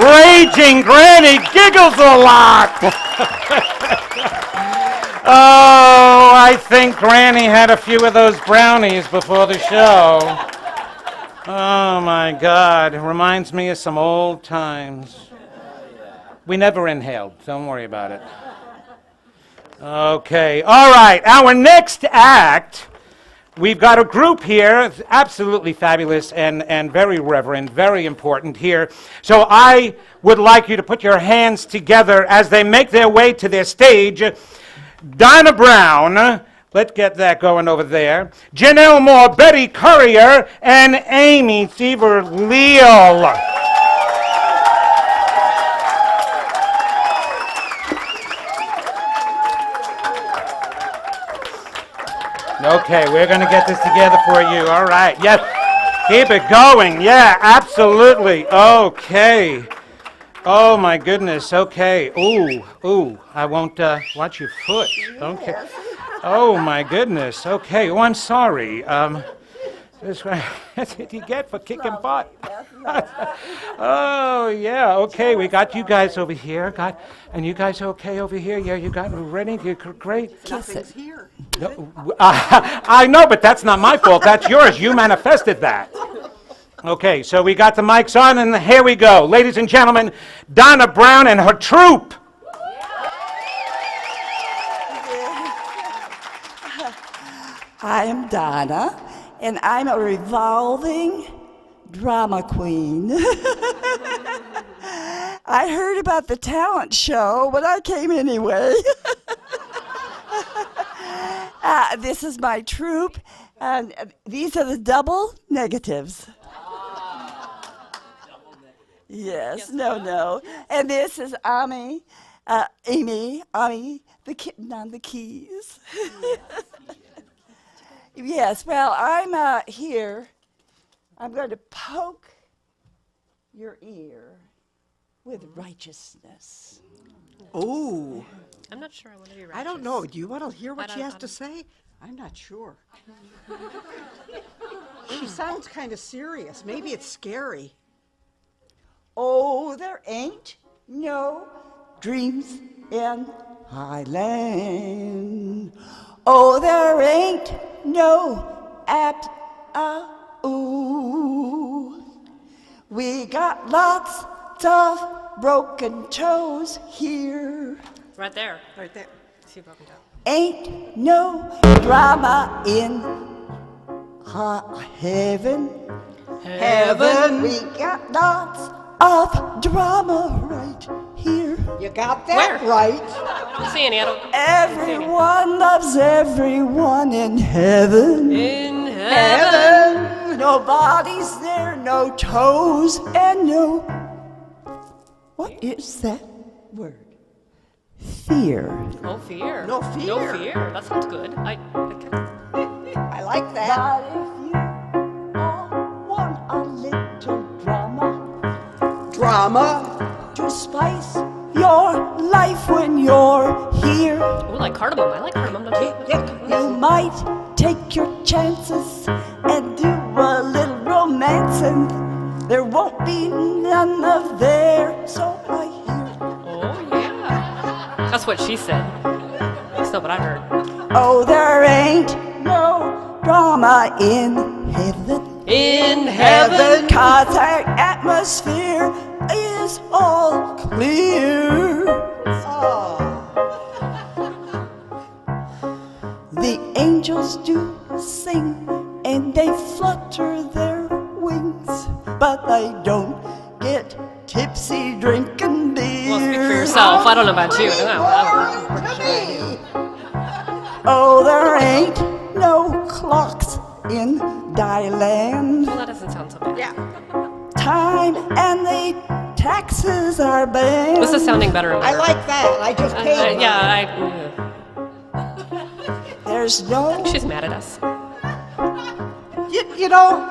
Raging Granny giggles a lot. Oh, I think Granny had a few of those brownies before the show. Oh my God, it reminds me of some old times. We never inhaled, don't worry about it. Okay, all right, our next act, we've got a group here, absolutely fabulous and very reverent, very important here. So I would like you to put your hands together as they make their way to their stage. Donna Brown, let's get that going over there. Janelle Moore, Betty Currier, and Amy Thiever-Leal. Okay, we're going to get this together for you. All right. Yes. Keep it going. Yeah, absolutely. Okay. Oh, my goodness. Okay. Ooh. I won't watch your foot. Okay. Oh, my goodness. Okay. Oh, I'm sorry. That's what you get for kicking butt. Oh, yeah. Okay, we got you guys over here. And you guys okay over here? Yeah, you got ready? You're great. Kiss it. Here. No, I know, but that's not my fault. That's yours. You manifested that. Okay, so we got the mics on, and here we go. Ladies and gentlemen, Donna Brown and her troupe. I am Donna, and I'm a revolving drama queen. I heard about the talent show, but I came anyway. This is my troupe, and these are the double negatives. Yes, no. And this is Amy, the kitten on the keys. Yes, well, I'm here. I'm going to poke your ear with righteousness. Oh. I'm not sure I want to be righteous. I don't know. Do you want to hear what she has to say? I'm not sure. She sounds kind of serious. Maybe it's scary. Oh, there ain't no dreams in Highland. Oh, there ain't no ooh. We got lots of broken toes here. Right there. Right there. See broken toe. Ain't no drama in heaven. Heaven. We got lots of drama right here. You got that Where? right. I don't see any. I don't. Everyone loves everyone in heaven. In heaven. Nobody's there, no toes, and no. What is that word? Fear. No fear. No fear. No fear. That sounds good. I like that. But if you all want a little drama Drama. to spice your life when you're here. Ooh, like cardamom. I like cardamom, don't you? You might take your chances and do a little romancing. There won't be none of there, so I hear. Oh, yeah. That's what she said. That's not what I heard. Oh, there ain't no drama in heaven. In heaven. 'Cause our atmosphere is all clear. The angels do sing and they flutter their wings, but they don't get tipsy drinking beer. Well, speak for yourself. I don't know about you. Oh, there ain't no clocks in Thailand. Well, that doesn't sound so bad. Yeah. Time and the taxes are banned. This is sounding better and I better. like that. I just paid. There's no She's mad at us. You know,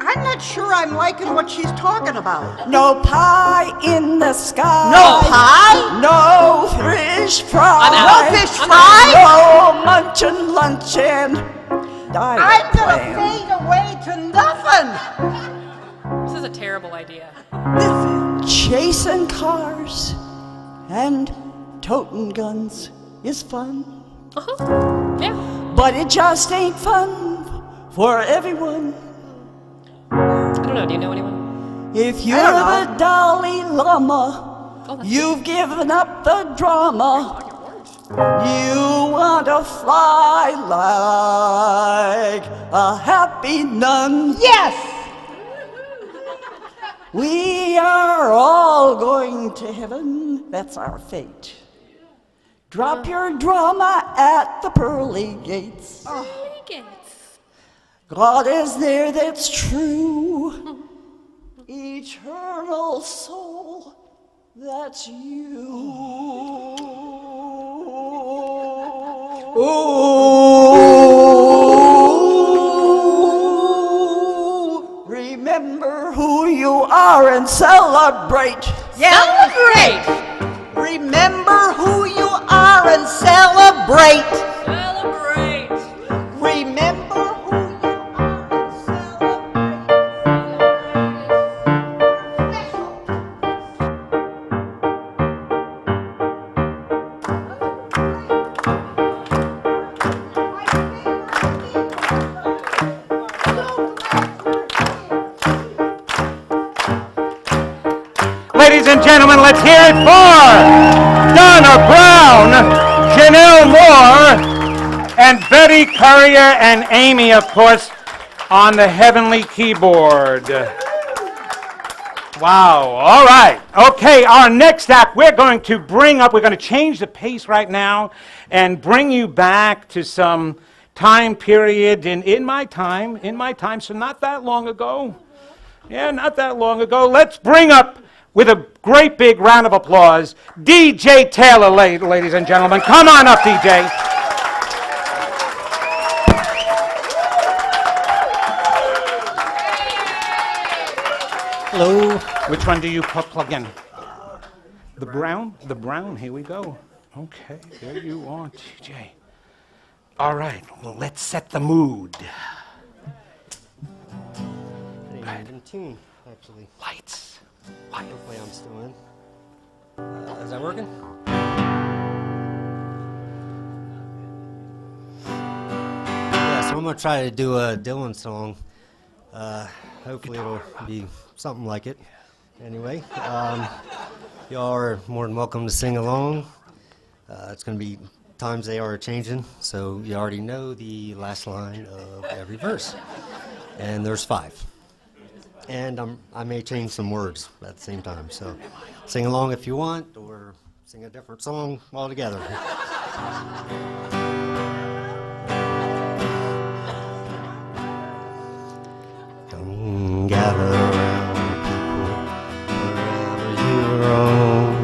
I'm not sure I'm liking what she's talking about. no pie in the sky. No pie? No fish fry. I'm out. No fish fry? No munchin' luncheon. I'm gonna fade away to nothing. This is a terrible idea. Chasing cars and toting guns is fun, Yeah. but it just ain't fun for everyone. I don't know. Do you know anyone? If you're don't know. the Dalai Lama, Oh, that's you've given up the drama. You want to fly like a happy nun. Yes! We are all going to heaven. That's our fate. Drop your drama at the pearly gates. God is there, that's true. Eternal soul, that's you. Ooh, remember who you are and celebrate. Celebrate! Remember who you are and celebrate. Celebrate. Remember who you are and Ladies and gentlemen, let's hear it for Donna Brown, Janelle Moore, and Betty Courier, and Amy, of course, on the heavenly keyboard. Wow, all right. Okay, our next act, we're going to change the pace right now and bring you back to some time period in my time, so not that long ago. Yeah, not that long ago. Let's bring up, with a great big round of applause, DJ Taylor, ladies and gentlemen. Come on up, DJ. Hello. Which one do you plug in? The brown? The brown, here we go. Okay, there you are, DJ. All right, well, let's set the mood. In tune, actually. Lights. Hopefully I'm still in. Is that working? Yeah, so I'm going to try to do a Dylan song. Hopefully it'll be something like it. Anyway, y'all are more than welcome to sing along. It's going to be times they are changing, so you already know the last line of every verse. And there's 5. And I may change some words at the same time, so sing along if you want, or sing a different song altogether. Come gather around, people, wherever you roam.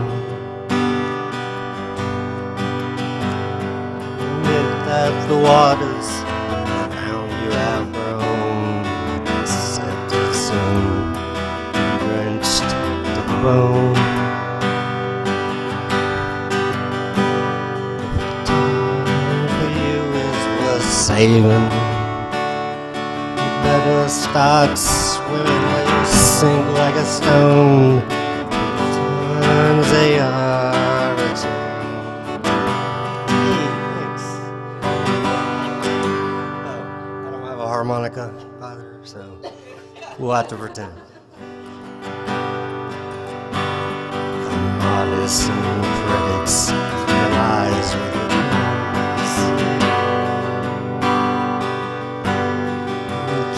Admit that the waters around you have grown, septic soon, drenched to the bone. haven. You better start swimming or you sink like a stone. Times they are a change. Hey, thanks. Oh, I don't have a harmonica either, so we'll have to pretend. The modest and critics realize with the noise.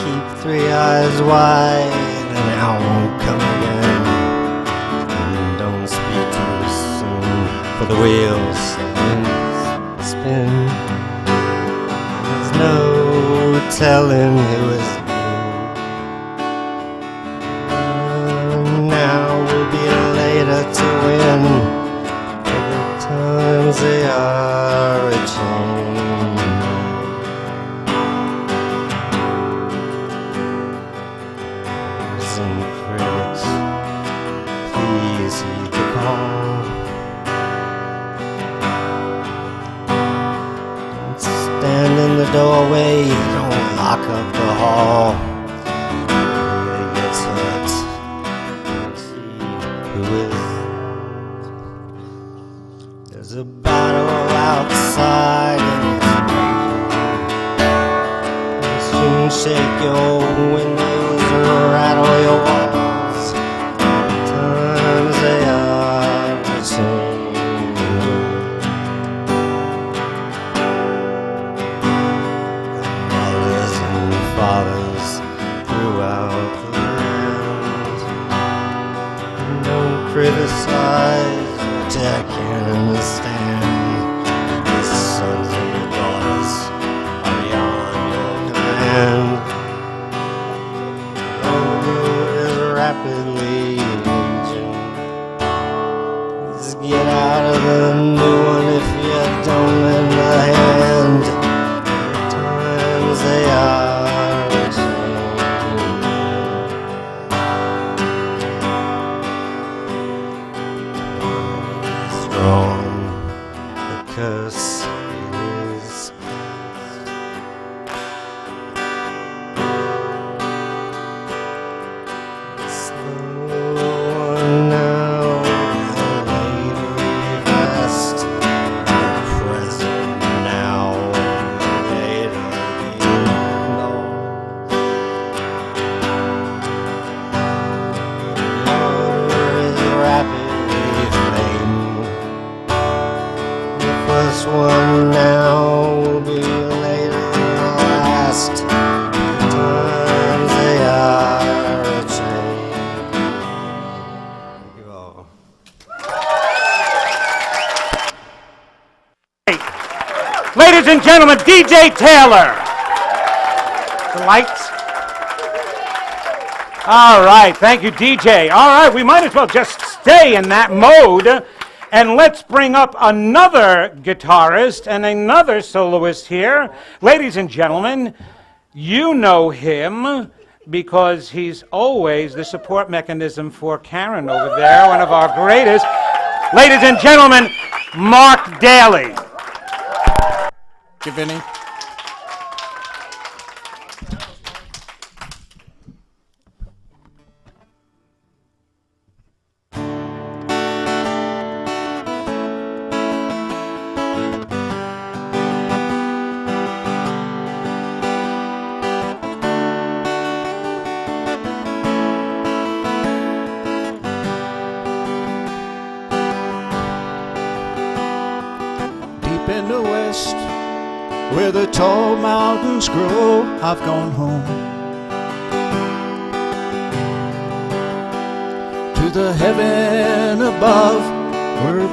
Keep 3 eyes wide and I won't come again. And don't speak too soon, for the wheels spin. There's no telling who is now will be later to win. For the times they are a change. And critics, please heed the call. Don't stand in the doorway, don't lock up the hall. It gets hurt, don't see who is. There's a battle outside and it's raging. Soon shake your windows and rattle your walls. Times they are the same. Mothers and fathers throughout the land. Don't criticize what I can't understand. The sons and the daughters are beyond your command. The road is rapidly aging. Just get out of the new one if you don't lend a hand. Times they are a change. Strong, the curse is past. Slow now, later rest. Present now, later ignored. Water is rapidly fading. The first one now will be later the last. Times they are a change. Thank you all. Ladies and gentlemen, DJ Taylor. The lights. All right, thank you, DJ. All right, we might as well just stay in that mode. And let's bring up another guitarist and another soloist here. Ladies and gentlemen, you know him because he's always the support mechanism for Karen over there, one of our greatest. Ladies and gentlemen, Mark Daly. Thank you, Vinny. Deep in the west, where the tall mountains grow, I've gone home to the heaven above, where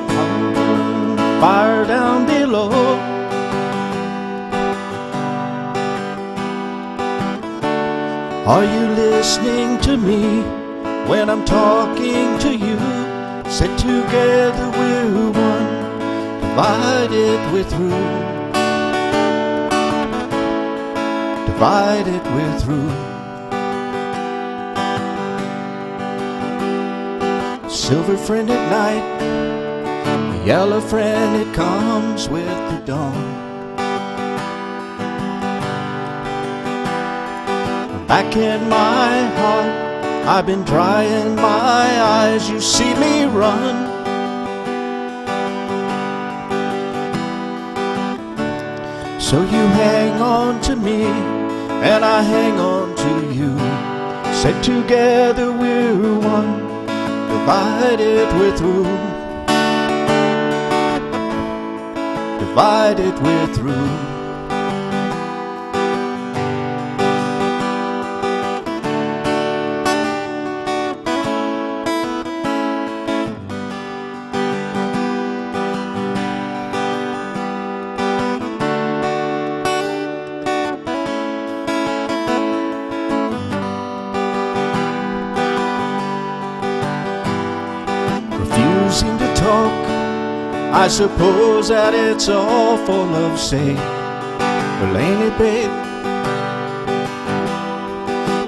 fire down below. Are you listening to me when I'm talking to you? Said together we're one, divided we're through. Divided we're through. Silver friend at night, the yellow friend, it comes with the dawn. back in my heart. I've been drying my eyes, you see me run. So you hang on to me, and I hang on to you. Said together we're one, divided we're through. Divided we're through. Refusing to talk, I suppose that it's all for love's sake. Well, ain't it, babe?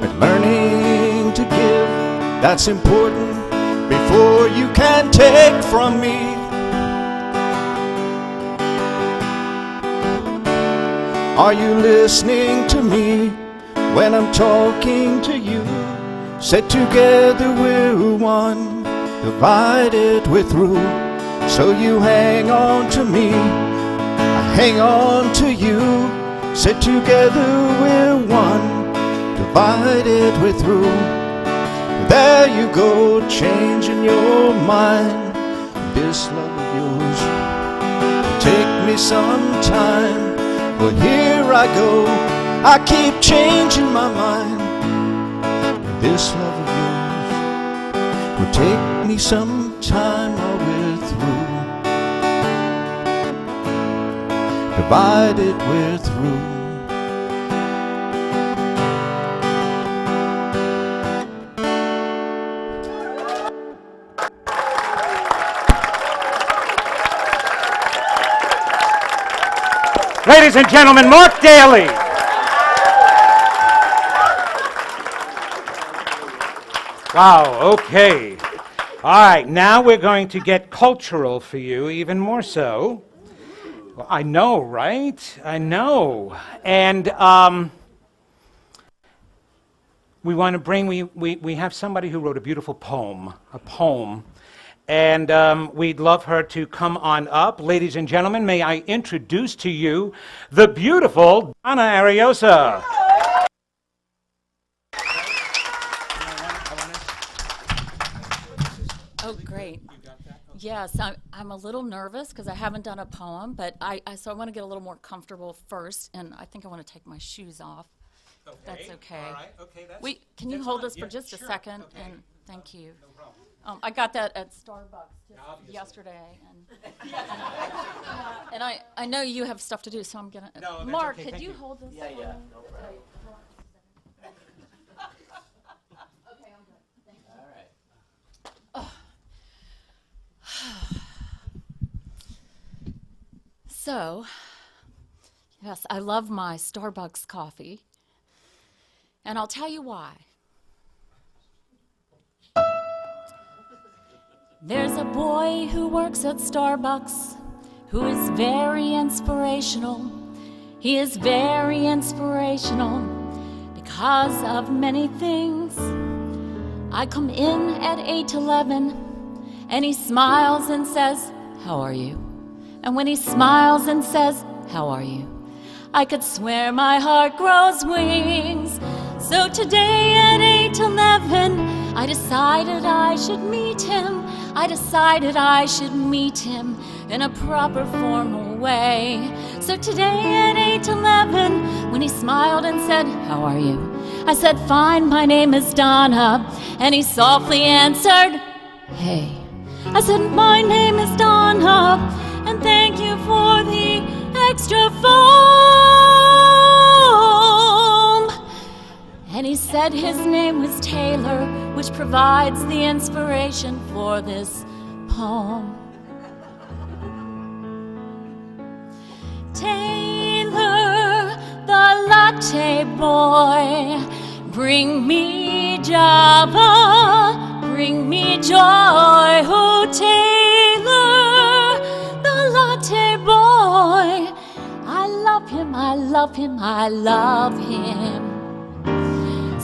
But learning to give, that's important before you can take from me. Are you listening to me when I'm talking to you? Said together we're one, divided we're through. So you hang on to me, I hang on to you. Said together we're one, divided we're through. There you go, changing your mind. This love of yours take me some time, but here I go, I keep changing my mind. This love of yours will take me some time, or we're through. Divided we're through. Ladies and gentlemen, Mark Daly. Wow, okay. All right, now we're going to get cultural for you, even more so. Well, I know, right? I know. And we want to bring, we have somebody who wrote a beautiful poem, and we'd love her to come on up. Ladies and gentlemen, may I introduce to you the beautiful Donna Ariosa. Oh, great. Yes, I'm a little nervous because I haven't done a poem, but so I want to get a little more comfortable first, and I think I want to take my shoes off. Okay. That's okay. All right. Okay. Can you hold us for just a second? Okay. And thank you. No problem. I got that at Starbucks yesterday, and I know you have stuff to do, so I'm gonna. No, that's Mark, okay. could Thank you you. hold this? Yeah, no problem. Okay, I'm good. Thank you. All right. So, yes, I love my Starbucks coffee, and I'll tell you why. There's a boy who works at Starbucks who is very inspirational. He is very inspirational because of many things. I come in at 8:11 and he smiles and says, "How are you?" And when he smiles and says, "How are you?" I could swear my heart grows wings. So today at 8:11, I decided I should meet him. I decided I should meet him in a proper formal way. So today at 8:11, when he smiled and said, "How are you?" I said, "Fine, my name is Donna." And he softly answered, "Hey." I said, "My name is Donna, and thank you for the extra foam." And he said his name was Taylor, which provides the inspiration for this poem. Taylor, the latte boy, bring me Java, bring me joy. Oh, Taylor, the latte boy, I love him, I love him, I love him.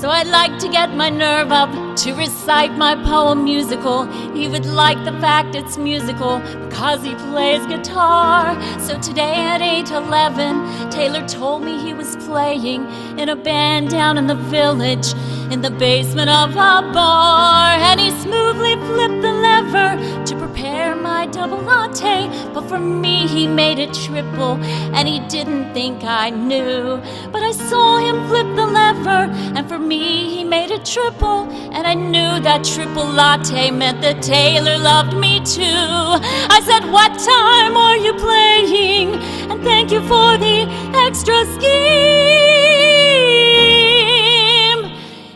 So I'd like to get my nerve up to recite my poem musical. He would like the fact it's musical because he plays guitar. So today at 8:11, Taylor told me he was playing in a band down in the village in the basement of a bar. And he smoothly flipped the lever to prepare my double latte. But for me he made it triple, and he didn't think I knew. But I saw him flip the lever, and for me he made it triple, and I knew that triple latte meant that Taylor loved me too. I said, what time are you playing? And thank you for the extra scheme.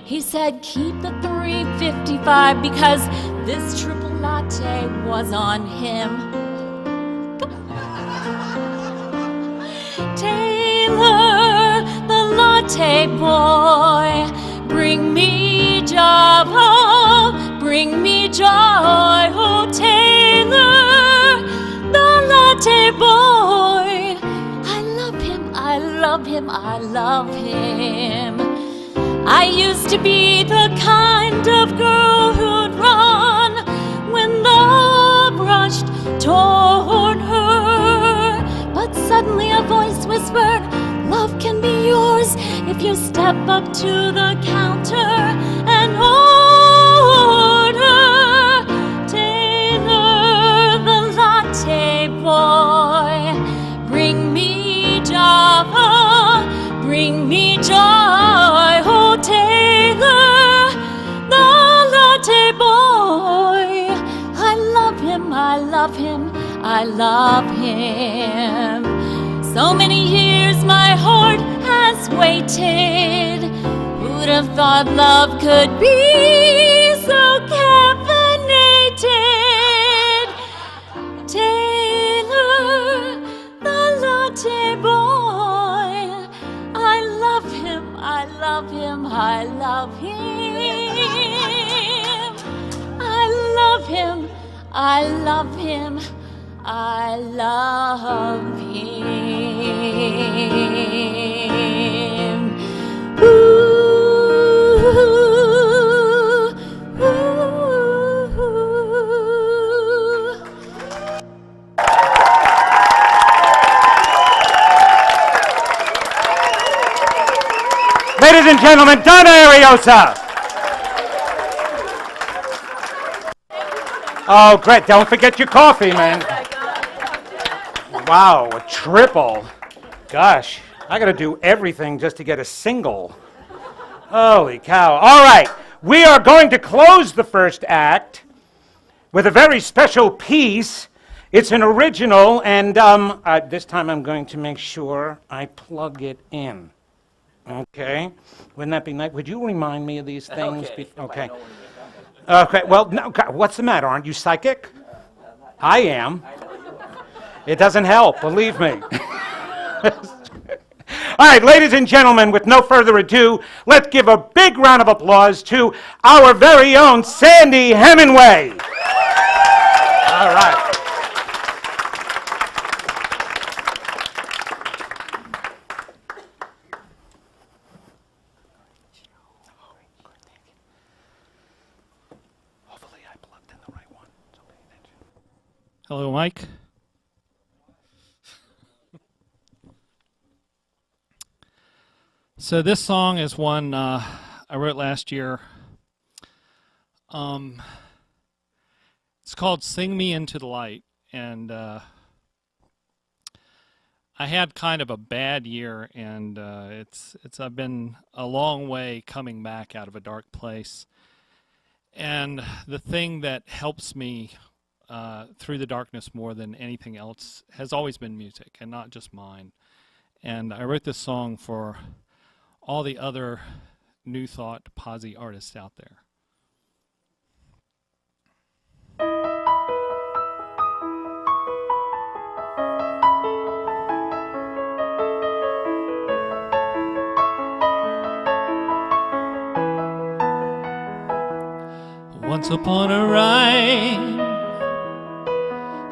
He said, keep the 355 because this triple latte was on him. Taylor, the latte boy, bring me joy, oh, bring me joy, oh Taylor, the latte boy. I love him, I love him, I love him. I used to be the kind of girl who'd run when love rushed toward her. But suddenly a voice whispered, love can be yours if you step up to the counter and order. Taylor, the latte boy, bring me joy, bring me joy, oh Taylor, the latte boy. I love him, I love him, I love him. So many years my heart has waited. Who'd have thought love could be so caffeinated? Taylor, the latte boy. I love him, I love him, I love him. I love him, I love him, I love him. Ooh, ooh, ooh. Ladies and gentlemen, Donna Ariosa. Oh, great. Don't forget your coffee, man. Wow, a triple. Gosh, I got to do everything just to get a single. Holy cow. All right, we are going to close the first act with a very special piece. It's an original, and this time I'm going to make sure I plug it in. Okay? Wouldn't that be nice? Would you remind me of these things? Okay. Okay, well, no, what's the matter? Aren't you psychic? I am. It doesn't help, believe me. All right, ladies and gentlemen, with no further ado, let's give a big round of applause to our very own Sandy Hemingway. All right. Hello, Mike. So this song is one I wrote last year. It's called "Sing Me Into the Light," and I had kind of a bad year, and I've been a long way coming back out of a dark place. And the thing that helps me through the darkness more than anything else has always been music, and not just mine. And I wrote this song for all the other New Thought posse artists out there. Once upon a rhyme,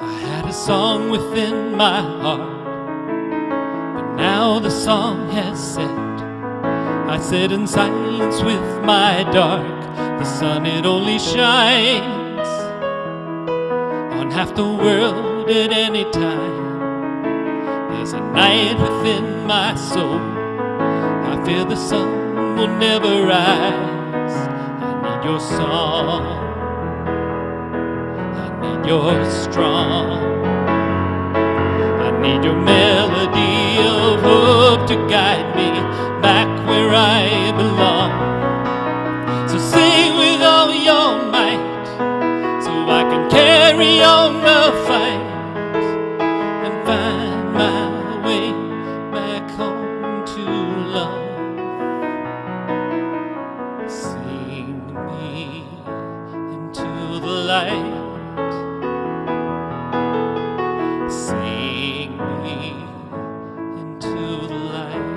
I had a song within my heart, but now the song has set. I sit in silence with my dark. The sun, it only shines on half the world at any time. There's a night within my soul. I fear the sun will never rise. I need your song. I need your strong. I need your melody of hope to guide me back where I belong. So sing with all your might, so I can carry on the fight and find my way back home to love. Sing me into the light. Sing me into the light.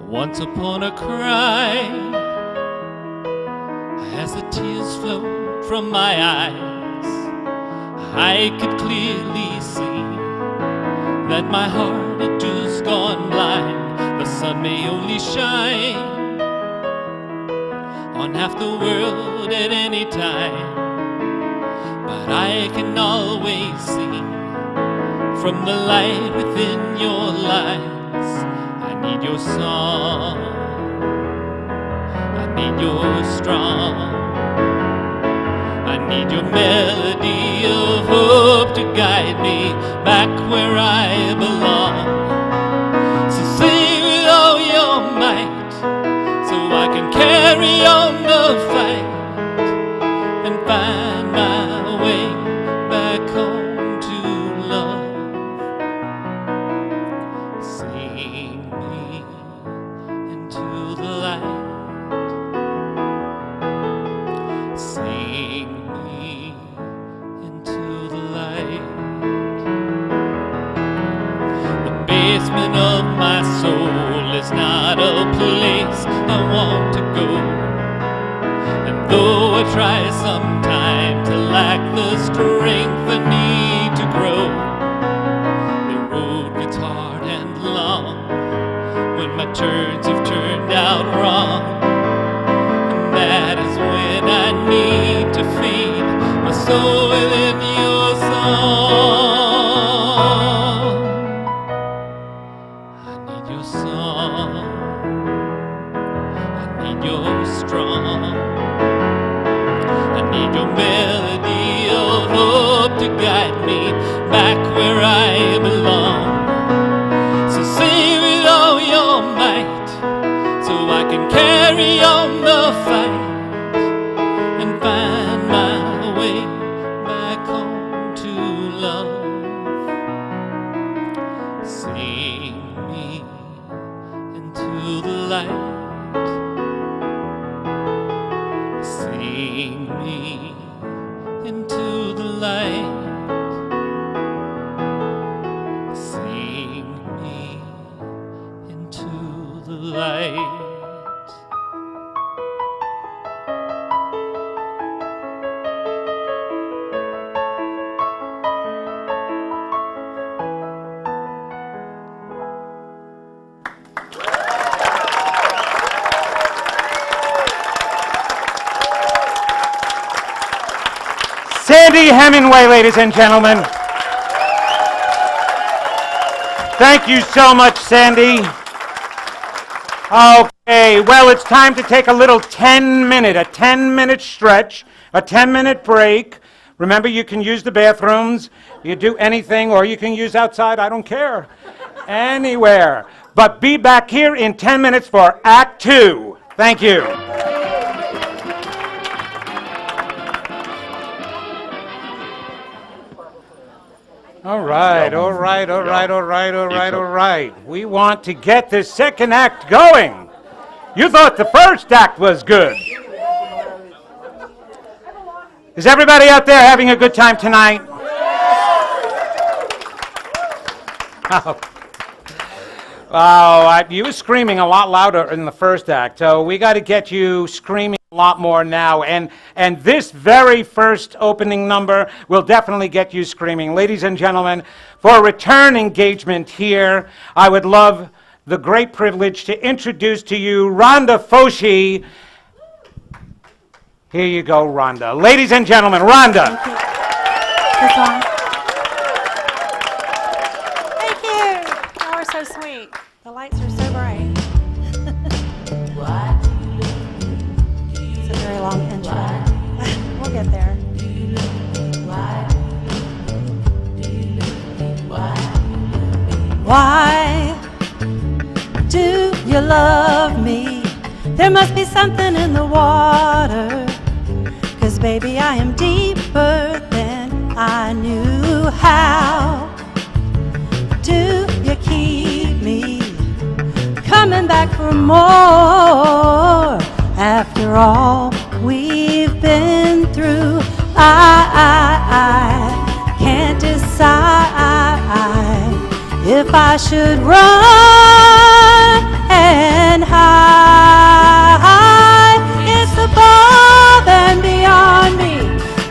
Once upon a cry, as the tears flowed from my eyes, I could clearly see that my heart had just gone blind. The sun may only shine on half the world at any time, but I can always see from the light within your lines. I need your song, I need your strong, I need your melody of hope to guide me back where I belong. So sing with all your might, so I can carry on the fight and find my way back home to love. Sing me into the light. Sing me into the light. The basement of my soul is not a place I want to go. And though I try sometimes to lack the strength I need to grow, the road gets hard and long when my turns have turned out wrong. And that is when I need to feed my soul within your song. I need your song, I need your strong, I need your melody of hope to guide me back where I belong. So sing with all your might, so I can carry on the fight and find my way back home to love. Sing me into the light. Sing me into the light. Sing me into the light. Sandy Hemingway, ladies and gentlemen. Thank you so much, Sandy. Okay, well, it's time to take a little 10-minute stretch, a 10-minute break. Remember, you can use the bathrooms, you do anything, or you can use outside, I don't care. Anywhere. But be back here in 10 minutes for Act 2. Thank you. All right. We want to get this second act going. You thought the first act was good. Is everybody out there having a good time tonight? Oh, you were screaming a lot louder in the first act, so we got to get you screaming a lot more now. And this very first opening number will definitely get you screaming. Ladies and gentlemen, for a return engagement here, I would love the great privilege to introduce to you Rhonda Foshi. Here you go, Rhonda. Ladies and gentlemen, Rhonda. Thank you. Y'all are so sweet. The lights are so bright. It's a very long intro. We'll get there. Why do you love me? There must be something in the water. 'Cause baby, I am deeper than I knew how. Do you keep me coming back for more? After all we've been through, I can't decide if I should run and hide. It's above and beyond me.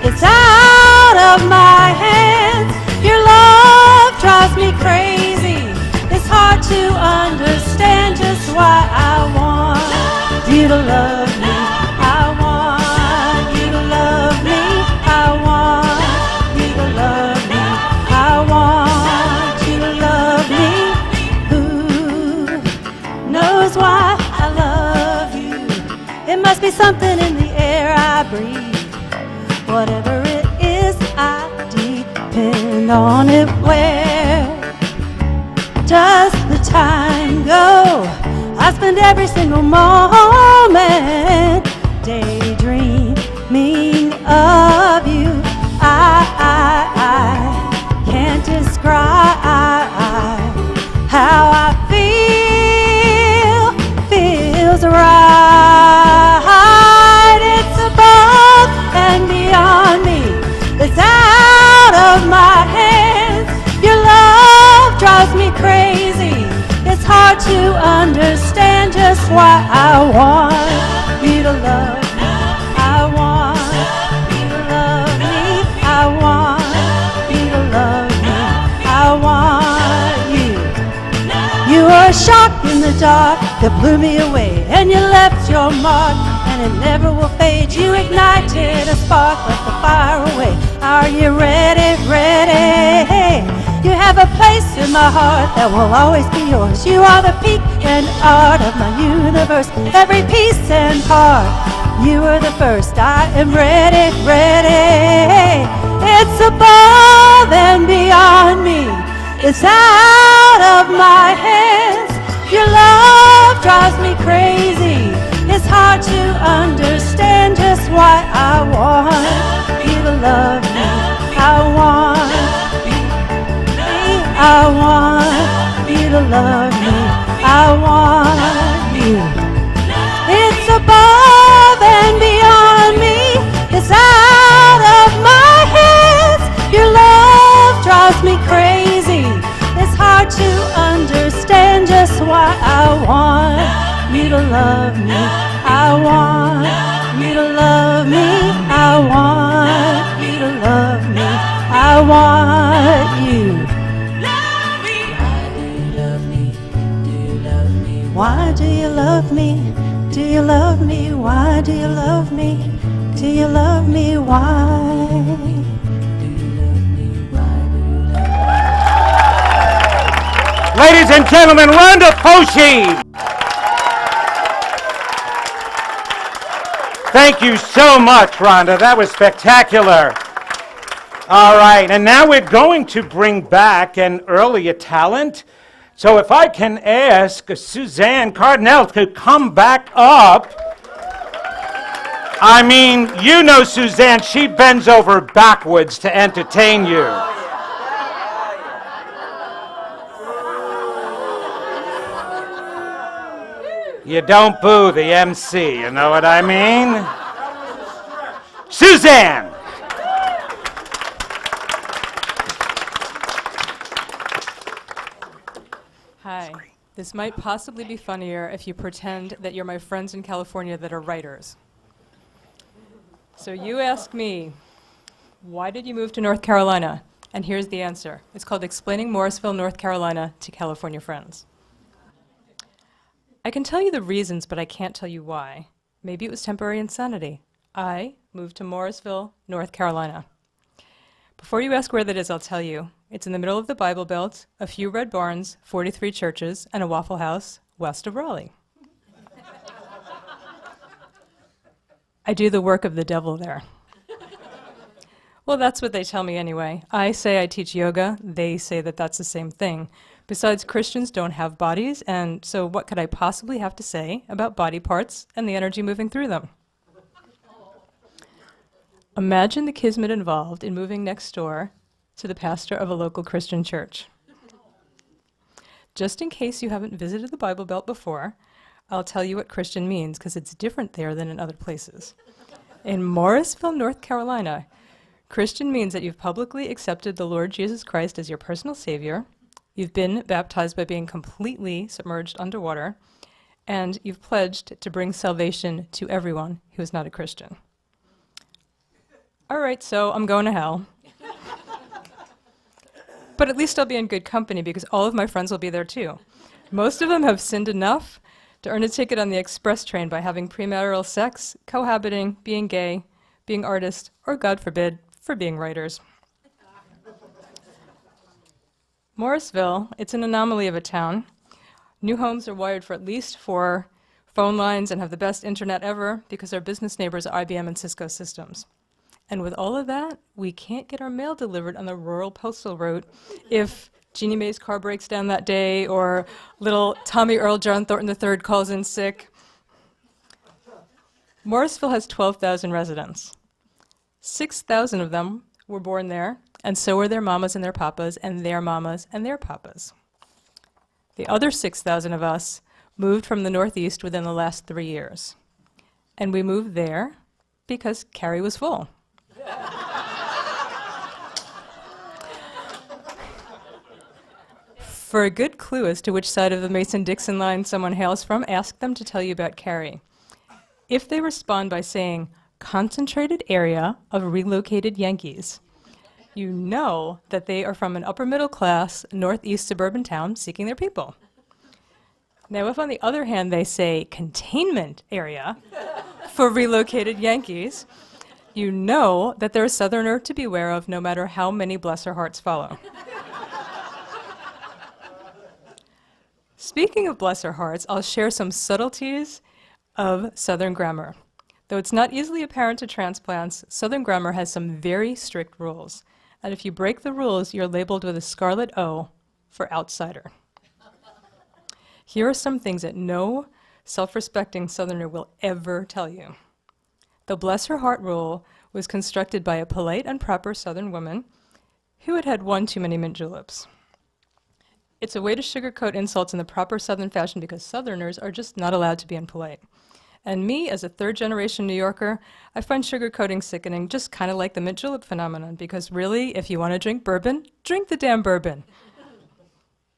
It's out of my hands. Your love drives me crazy. It's hard to understand just why I want you to love me. I want you to love me. I want you to love me. I want you to love me. Who knows why I love you? It must be something in the air I breathe. Whatever it is, I depend on it. Where does the time go? I spend every single moment daydreaming of you. I can't describe how I feel. Feels right. It's above and beyond me. It's out of my hands. Your love drives me crazy. It's hard to understand just why I want you to love me. I want you to love me. I want you to love me. I want you. You were a shock in the dark that blew me away, and you left your mark, and it never will fade. You ignited a spark, let the fire away. Are you ready, ready? You have a place in my heart that will always be yours. You are the peak and art of my universe. Every piece and part, you are the first. I am ready, ready. It's above and beyond me. It's out of my hands. Your love drives me crazy. It's hard to understand just why I want you to love me. I want you to love me. I want you. It's above and beyond me. It's out of my hands. Your love drives me crazy. It's hard to understand just why I want you to love me. I want you to love me. I want you to love me. I want you. Why do you love me? Do you love me? Why do you love me? Do you love me? Why? Ladies and gentlemen, Rhonda Foshi. Thank you so much, Rhonda. That was spectacular. All right, and now we're going to bring back an earlier talent. So if I can ask Suzanne Cardinal to come back up. I mean, you know Suzanne, she bends over backwards to entertain you. You don't boo the MC, you know what I mean? Suzanne! Hi. This might possibly be funnier if you pretend that you're my friends in California that are writers. So you ask me, why did you move to North Carolina? And here's the answer. It's called Explaining Morrisville, North Carolina to California Friends. I can tell you the reasons, but I can't tell you why. Maybe it was temporary insanity. I moved to Morrisville, North Carolina. Before you ask where that is, I'll tell you. It's in the middle of the Bible Belt, a few red barns, 43 churches, and a Waffle House west of Raleigh. I do the work of the devil there. Well, that's what they tell me anyway. I say I teach yoga. They say that that's the same thing. Besides, Christians don't have bodies, and so what could I possibly have to say about body parts and the energy moving through them? Imagine the kismet involved in moving next door to the pastor of a local Christian church. Just in case you haven't visited the Bible Belt before, I'll tell you what Christian means, because it's different there than in other places. In Morrisville, North Carolina, Christian means that you've publicly accepted the Lord Jesus Christ as your personal Savior, you've been baptized by being completely submerged underwater, and you've pledged to bring salvation to everyone who is not a Christian. All right, so I'm going to hell. But at least I'll be in good company because all of my friends will be there too. Most of them have sinned enough to earn a ticket on the express train by having premarital sex, cohabiting, being gay, being artists, or God forbid, for being writers. Morrisville, it's an anomaly of a town. New homes are wired for at least 4 phone lines and have the best internet ever because our business neighbors are IBM and Cisco systems. And with all of that, we can't get our mail delivered on the rural postal route if Jeannie Mae's car breaks down that day or little Tommy Earl John Thornton III calls in sick. Morrisville has 12,000 residents. 6,000 of them were born there, and so were their mamas and their papas and their mamas and their papas. The other 6,000 of us moved from the Northeast within the last 3 years. And we moved there because Cary was full. For a good clue as to which side of the Mason-Dixon line someone hails from, ask them to tell you about Cary. If they respond by saying, concentrated area of relocated Yankees, you know that they are from an upper middle class, northeast suburban town seeking their people. Now, if on the other hand they say containment area for relocated Yankees, you know that they're a Southerner to beware of no matter how many bless her hearts follow. Speaking of bless her hearts, I'll share some subtleties of Southern grammar. Though it's not easily apparent to transplants, Southern grammar has some very strict rules. And if you break the rules, you're labeled with a scarlet O for outsider. Here are some things that no self-respecting Southerner will ever tell you. The bless her heart rule was constructed by a polite and proper Southern woman who had had one too many mint juleps. It's a way to sugarcoat insults in the proper Southern fashion because Southerners are just not allowed to be impolite. And me, as a third-generation New Yorker, I find sugarcoating sickening, just kind of like the mint julep phenomenon, because really, if you want to drink bourbon, drink the damn bourbon.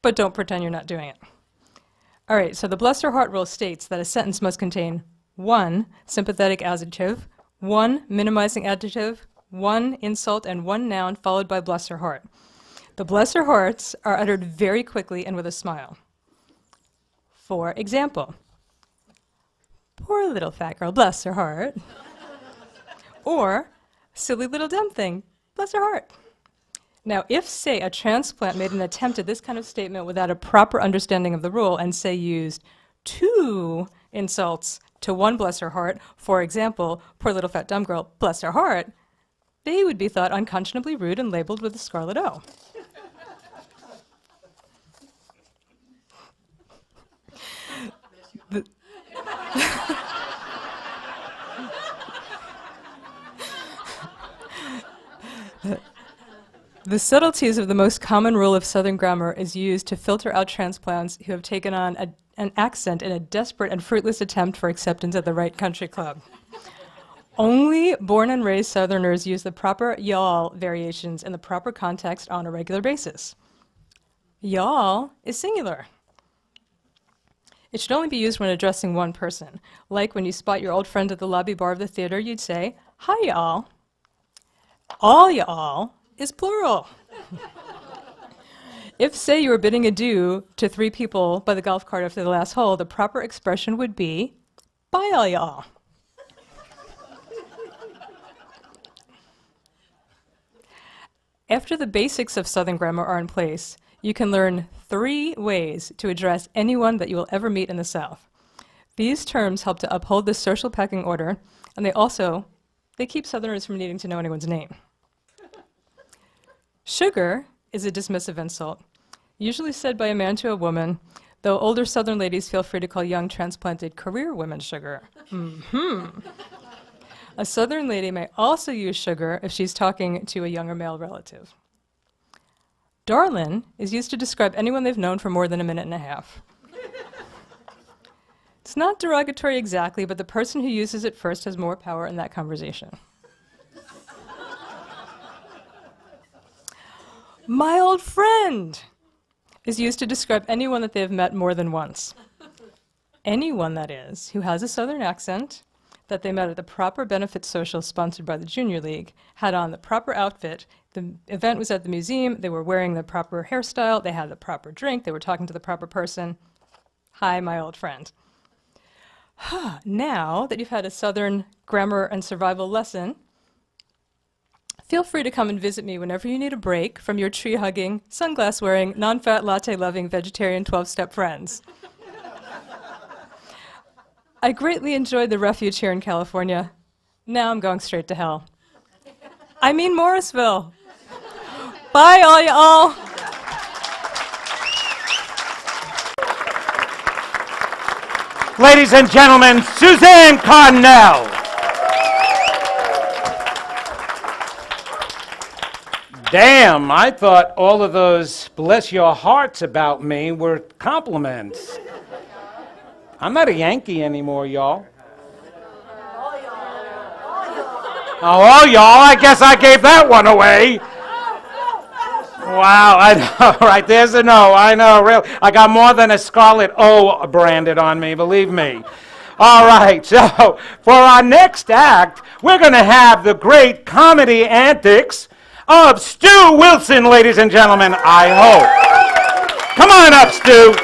But don't pretend you're not doing it. All right, so the bless her heart rule states that a sentence must contain 1 sympathetic adjective, 1 minimizing adjective, 1 insult, and 1 noun followed by bless her heart. The bless her hearts are uttered very quickly and with a smile. For example, poor little fat girl, bless her heart. Or, silly little dumb thing, bless her heart. Now, if, say, a transplant made an attempt at this kind of statement without a proper understanding of the rule and, say, used 2 insults to 1 bless her heart, for example, poor little fat dumb girl, bless her heart, they would be thought unconscionably rude and labeled with a scarlet O. The subtleties of the most common rule of Southern grammar is used to filter out transplants who have taken on an accent in a desperate and fruitless attempt for acceptance at the right country club. Only born and raised Southerners use the proper y'all variations in the proper context on a regular basis. Y'all is singular. It should only be used when addressing one person. Like when you spot your old friend at the lobby bar of the theater, you'd say, hi y'all. All y'all is plural. If, say, you were bidding adieu to 3 people by the golf cart after the last hole, the proper expression would be, bye all y'all. After the basics of Southern grammar are in place, you can learn 3 ways to address anyone that you will ever meet in the South. These terms help to uphold the social pecking order, and they keep Southerners from needing to know anyone's name. Sugar is a dismissive insult, usually said by a man to a woman, though older Southern ladies feel free to call young transplanted career women sugar. A Southern lady may also use sugar if she's talking to a younger male relative. Darlin' is used to describe anyone they've known for more than a minute and a half. It's not derogatory exactly, but the person who uses it first has more power in that conversation. My old friend is used to describe anyone that they have met more than once. Anyone, that is, who has a Southern accent, that they met at the proper benefit social sponsored by the Junior League, had on the proper outfit, the event was at the museum, they were wearing the proper hairstyle, they had the proper drink, they were talking to the proper person. Hi, my old friend. Now that you've had a Southern grammar and survival lesson, feel free to come and visit me whenever you need a break from your tree-hugging, sunglass-wearing, non-fat, latte-loving, vegetarian 12-step friends. I greatly enjoyed the refuge here in California. Now I'm going straight to hell. I mean Morrisville. Bye, all y'all. Ladies and gentlemen, Suzanne Cornell. Damn, I thought all of those bless your hearts about me were compliments. I'm not a Yankee anymore, y'all. Oh, y'all, I guess I gave that one away. Wow, I know, right, there's a no, I know, really. I got more than a scarlet O branded on me, believe me. All right, so for our next act, we're going to have the great comedy antics of Stu Wilson, ladies and gentlemen, I hope. Come on up, Stu.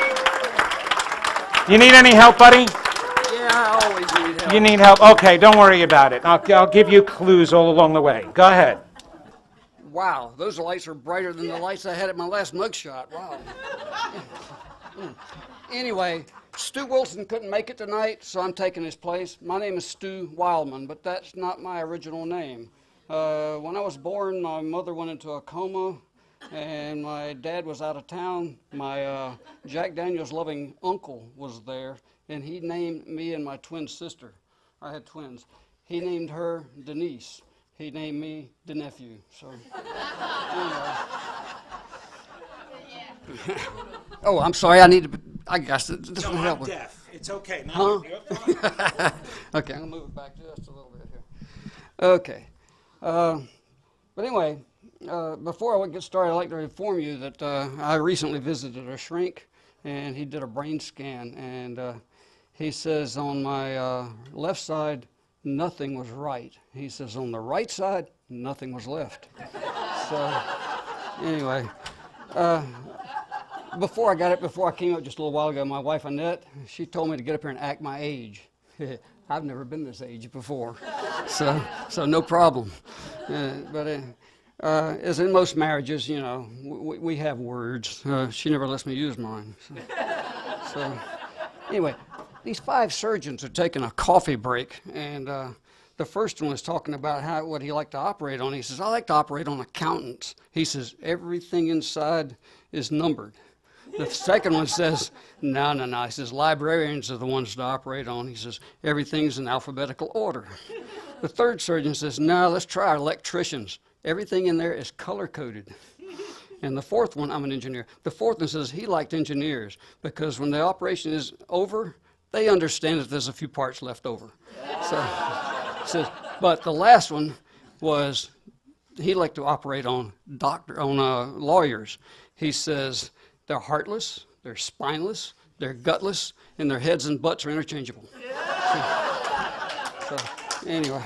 You need any help, buddy? Yeah, I always need help. You need help? Okay, don't worry about it. I'll give you clues all along the way. Go ahead. Wow, those lights are brighter than the lights I had at my last mugshot. Wow. Anyway, Stu Wilson couldn't make it tonight, so I'm taking his place. My name is Stu Wildman, but that's not my original name. When I was born, my mother went into a coma, and my dad was out of town. My Jack Daniels loving uncle was there, and he named me and my twin sister. I had twins. He named her Denise. He named me the nephew. So, anyway. Oh, I'm sorry. I guess this will help. Deaf. It's okay. Huh? Okay, I'm gonna move it back just a little bit here. Okay. But anyway, before I get started, I'd like to inform you that I recently visited a shrink, and he did a brain scan, and he says on my left side, nothing was right. He says on the right side, nothing was left. So, anyway, before I came up just a little while ago, my wife Annette, she told me to get up here and act my age. I've never been this age before, so no problem. But as in most marriages, you know, we have words. She never lets me use mine. So anyway. These 5 surgeons are taking a coffee break, and the first one was talking about what he liked to operate on. He says, I like to operate on accountants. He says, everything inside is numbered. The second one says, no. He says, librarians are the ones to operate on. He says, everything's in alphabetical order. The third surgeon says, no, let's try our electricians. Everything in there is color-coded. And the fourth one, I'm an engineer. The fourth one says he liked engineers because when the operation is over, they understand that there's a few parts left over. So, but the last one was he liked to operate on lawyers. He says they're heartless, they're spineless, they're gutless, and their heads and butts are interchangeable. So anyway,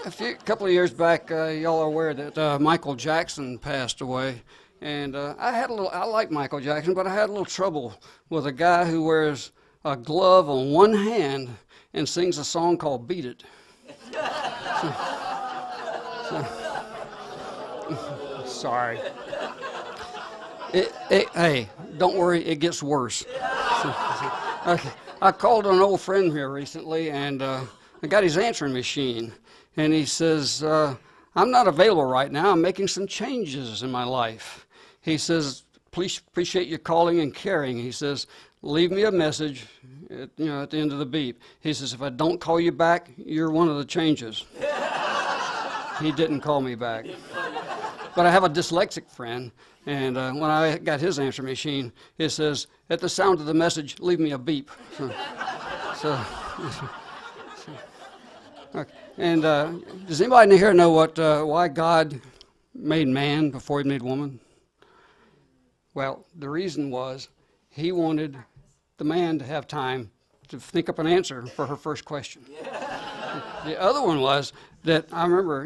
a couple of years back, y'all are aware that Michael Jackson passed away. And I like Michael Jackson, but I had a little trouble with a guy who wears a glove on one hand and sings a song called Beat It. Sorry. Hey, don't worry, it gets worse. Okay. I called an old friend here recently, and I got his answering machine, and he says, I'm not available right now. I'm making some changes in my life. He says, please appreciate you calling and caring. He says, leave me a message at the end of the beep. He says, if I don't call you back, you're one of the changes. He didn't call me back. But I have a dyslexic friend, and when I got his answer machine, it says, at the sound of the message, leave me a beep. Okay. And does anybody here know why God made man before he made woman? Well, the reason was he wanted the man to have time to think up an answer for her first question. The other one was that I remember,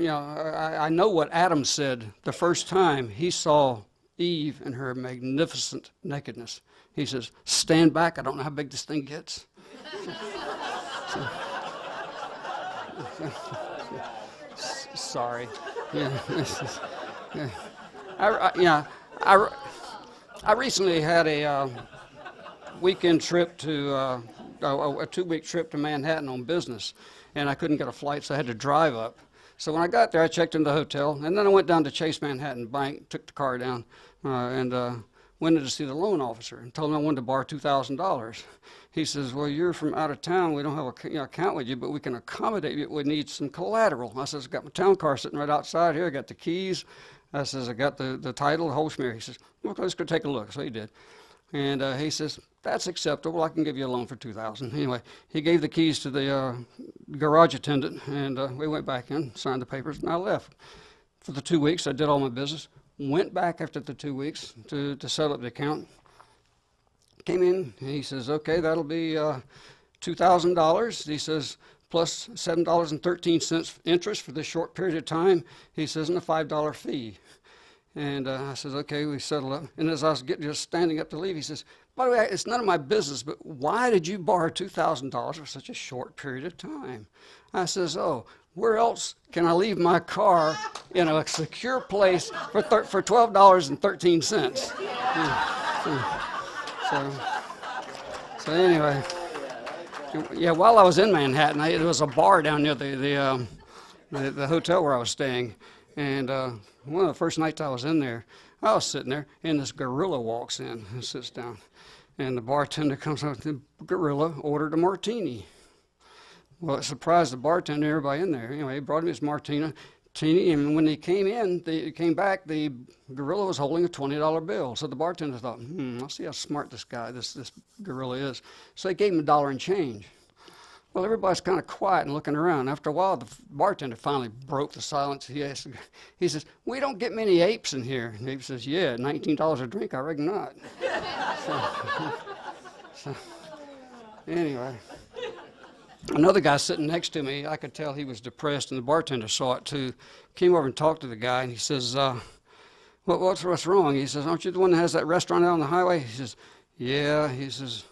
I know what Adam said the first time he saw Eve in her magnificent nakedness. He says, stand back, I don't know how big this thing gets. Sorry. I recently had a weekend trip to a 2-week trip to Manhattan on business, and I couldn't get a flight, so I had to drive up. So when I got there, I checked into the hotel, and then I went down to Chase Manhattan Bank, took the car down, and went in to see the loan officer and told him I wanted to borrow $2,000. He says, well, you're from out of town. We don't have an account with you, but we can accommodate you. We need some collateral. I says, I got my town car sitting right outside here. I got the keys. I says, I got the title, the whole schmear. He says, well, let's go take a look. So he did. And he says, that's acceptable. I can give you a loan for $2,000. Anyway, he gave the keys to the garage attendant, and we went back in, signed the papers, and I left. For the 2 weeks, I did all my business. Went back after the 2 weeks to set up the account. Came in, and he says, okay, that'll be $2,000. He says, plus $7.13 interest for this short period of time. He says, and a $5 fee. And I says, okay, we settle up. And as I was just standing up to leave, he says, by the way, it's none of my business, but why did you borrow $2,000 for such a short period of time? I says, oh, where else can I leave my car in a secure place for $12.13? So anyway, yeah, while I was in Manhattan, there was a bar down near the hotel where I was staying. And one of the first nights I was in there, I was sitting there, and this gorilla walks in and sits down. And the bartender comes up, the gorilla ordered a martini. Well, it surprised the bartender and everybody in there. Anyway, he brought him his martini, and when he came back, the gorilla was holding a $20 bill. So the bartender thought, I'll see how smart this gorilla is. So he gave him $1 and change. Well, everybody's kind of quiet and looking around. After a while, the bartender finally broke the silence. He says, we don't get many apes in here. And the ape says, yeah, $19 a drink, I reckon not. So anyway, another guy sitting next to me, I could tell he was depressed, and the bartender saw it too. Came over and talked to the guy, and he says, what's wrong? He says, aren't you the one that has that restaurant out on the highway? He says, yeah. He says,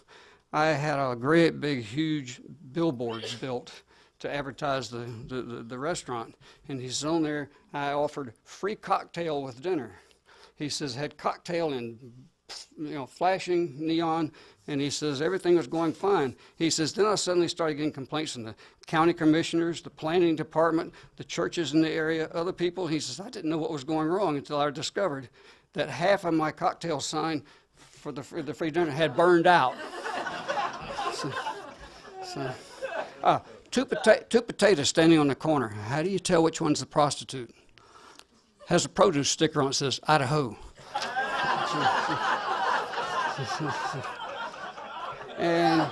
I had a great big huge billboards built to advertise the restaurant, and he says, on there I offered free cocktail with dinner. He says, had cocktail in flashing neon, and he says everything was going fine. He says, then I suddenly started getting complaints from the county commissioners, the planning department, the churches in the area, other people. He says, I didn't know what was going wrong until I discovered that half of my cocktail sign for the free dinner had burned out. Two potatoes standing on the corner. How do you tell which one's the prostitute? Has a produce sticker on it that says Idaho. And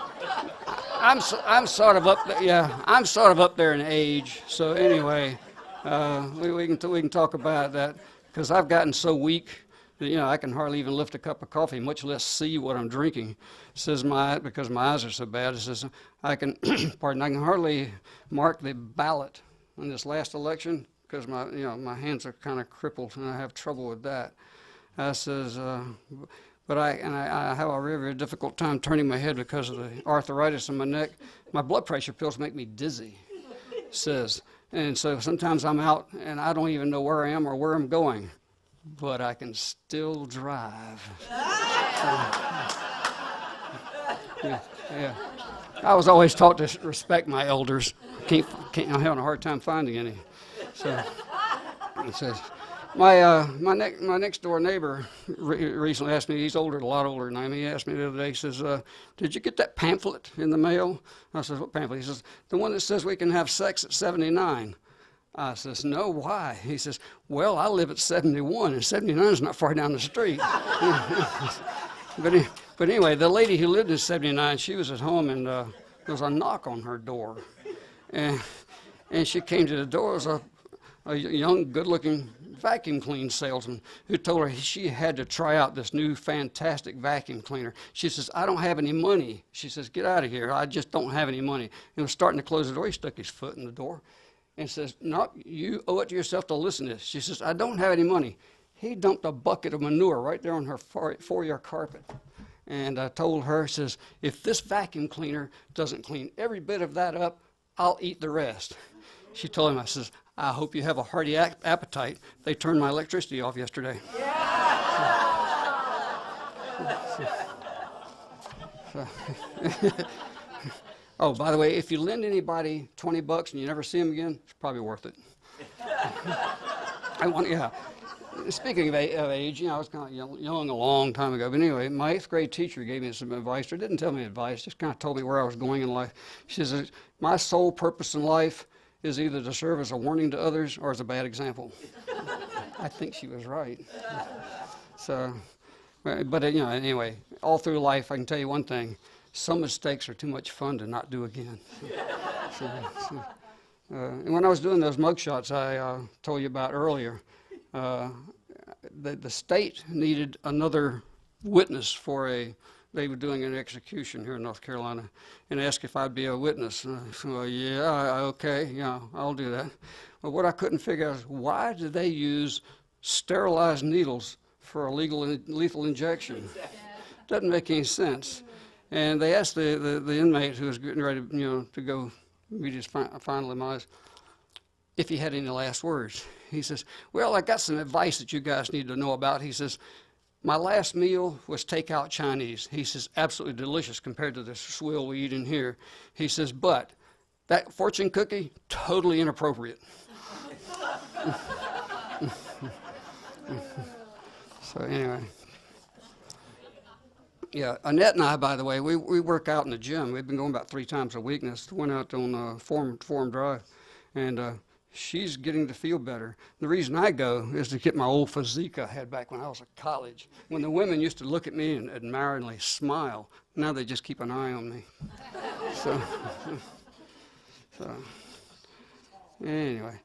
I'm sort of up there. Yeah, I'm sort of up there in age. So anyway, we can talk about that because I've gotten so weak that I can hardly even lift a cup of coffee, much less see what I'm drinking. It says because my eyes are so bad. It says I can I can hardly mark the ballot in this last election because my hands are kind of crippled and I have trouble with that. I says, but I have a very, very difficult time turning my head because of the arthritis in my neck. My blood pressure pills make me dizzy, says. And so sometimes I'm out and I don't even know where I am or where I'm going, but I can still drive. Yeah. I was always taught to respect my elders. I'm having a hard time finding any. So it says, my next door neighbor recently asked me. He's a lot older than I am. He asked me the other day. He says, "Did you get that pamphlet in the mail?" I says, "What pamphlet?" He says, "The one that says we can have sex at 79." I says, "No, why?" He says, "Well, I live at 71, and 79 is not far down the street." But anyway, the lady who lived in 79, she was at home, and there was a knock on her door. And she came to the door. It was a young, good-looking vacuum clean salesman who told her she had to try out this new fantastic vacuum cleaner. She says, "I don't have any money." She says, "Get out of here. I just don't have any money." And was starting to close the door. He stuck his foot in the door and says, "No, you owe it to yourself to listen to this." She says, "I don't have any money." He dumped a bucket of manure right there on her foyer carpet. And I told her, says, "If this vacuum cleaner doesn't clean every bit of that up, I'll eat the rest." She told him, I says, "I hope you have a hearty appetite. They turned my electricity off yesterday." Oh, by the way, if you lend anybody $20 and you never see them again, it's probably worth it. Speaking of age, I was kind of young a long time ago. But anyway, my 8th grade teacher gave me some advice, or didn't tell me advice, just kind of told me where I was going in life. She says, "My sole purpose in life is either to serve as a warning to others or as a bad example." I think she was right. So, but anyway, all through life, I can tell you one thing: some mistakes are too much fun to not do again. And when I was doing those mugshots I told you about earlier, the state needed another witness they were doing an execution here in North Carolina, and asked if I'd be a witness. And I said, "Well, yeah, okay, yeah, I'll do that." But what I couldn't figure out is, why did they use sterilized needles for a lethal injection? Doesn't make any sense. And they asked the inmate who was getting ready to go meet his final demise if he had any last words. He says, "Well, I got some advice that you guys need to know about." He says, "My last meal was takeout Chinese." He says, "Absolutely delicious compared to the swill we eat in here." He says, "But that fortune cookie, totally inappropriate." So anyway. Yeah, Annette and I, by the way, we work out in the gym. We've been going about 3 times a week, and went out on Forum Drive, and she's getting to feel better. The reason I go is to get my old physique I had back when I was at college, when the women used to look at me and admiringly smile. Now they just keep an eye on me. So anyway,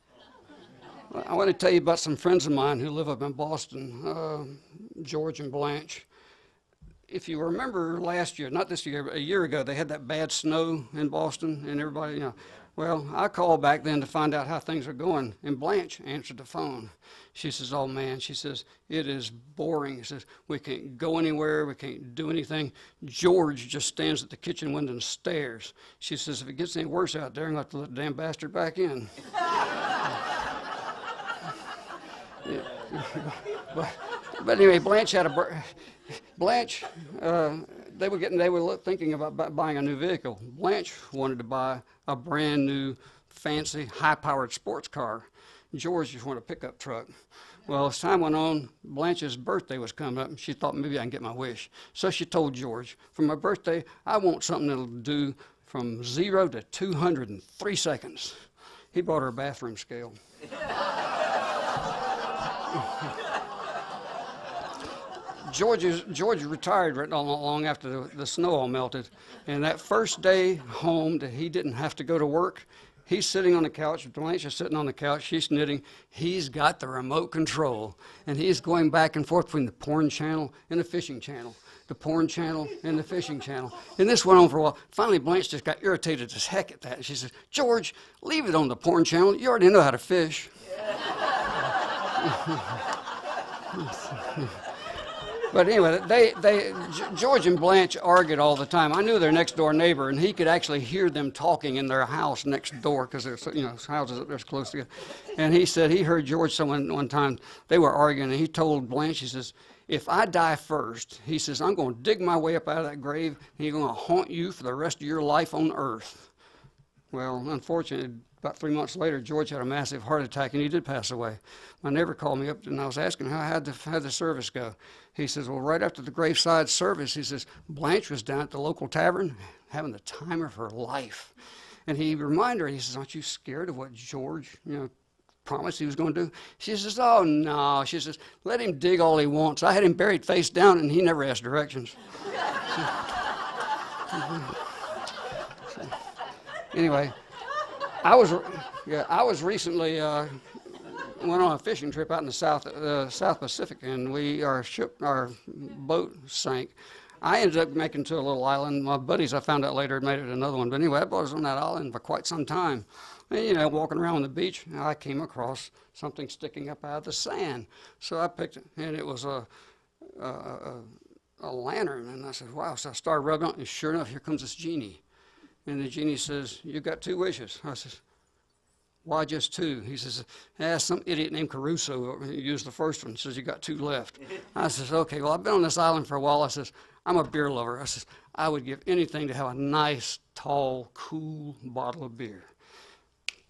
I want to tell you about some friends of mine who live up in Boston, George and Blanche. If you remember last year, not this year, but a year ago, they had that bad snow in Boston, and everybody, Well, I called back then to find out how things are going, and Blanche answered the phone. She says, "Oh, man," she says, "it is boring." She says, "We can't go anywhere. We can't do anything. George just stands at the kitchen window and stares." She says, "If it gets any worse out there, I'm going to have to let the damn bastard back in." But anyway, Blanche had Blanche, they were thinking about buying a new vehicle. Blanche wanted to buy a brand new, fancy, high-powered sports car. George just wanted a pickup truck. Well, as time went on, Blanche's birthday was coming up, and she thought maybe I can get my wish. So she told George, "For my birthday, I want something that'll do from 0 to 200 in 3 seconds." He bought her a bathroom scale. George retired right not long after the snow all melted, and that first day home that he didn't have to go to work, he's sitting on the couch, Blanche is sitting on the couch, she's knitting, he's got the remote control, and he's going back and forth between the porn channel and the fishing channel, the porn channel and the fishing channel, and this went on for a while. Finally, Blanche just got irritated as heck at that, and she says, "George, leave it on the porn channel, you already know how to fish." But anyway, George and Blanche argued all the time. I knew their next door neighbor, and he could actually hear them talking in their house next door because there's houses up there close together. And he said he heard George one time they were arguing, and he told Blanche, he says, "If I die first," he says, "I'm going to dig my way up out of that grave, and he's going to haunt you for the rest of your life on earth." Well, unfortunately, about 3 months later, George had a massive heart attack, and he did pass away. My neighbor called me up, and I was asking how'd the service go. He says, well, right after the graveside service, he says, Blanche was down at the local tavern having the time of her life. And he reminded her, he says, aren't you scared of what George, promised he was going to do? She says, oh, no. She says, let him dig all he wants. I had him buried face down, and he never asked directions. Anyway, I was recently went on a fishing trip out in the South Pacific, and our boat sank. I ended up making it to a little island. My buddies, I found out later, had made it to another one. But anyway, I was on that island for quite some time. And, walking around on the beach, I came across something sticking up out of the sand. So I picked it, and it was a lantern. And I said, wow. So I started rubbing on it, and sure enough, here comes this genie. And the genie says, you've got 2 wishes. I says, why just 2? He says, some idiot named Caruso used the first one. He says, you got 2 left. I says, okay, well, I've been on this island for a while. I says, I'm a beer lover. I says, I would give anything to have a nice, tall, cool bottle of beer.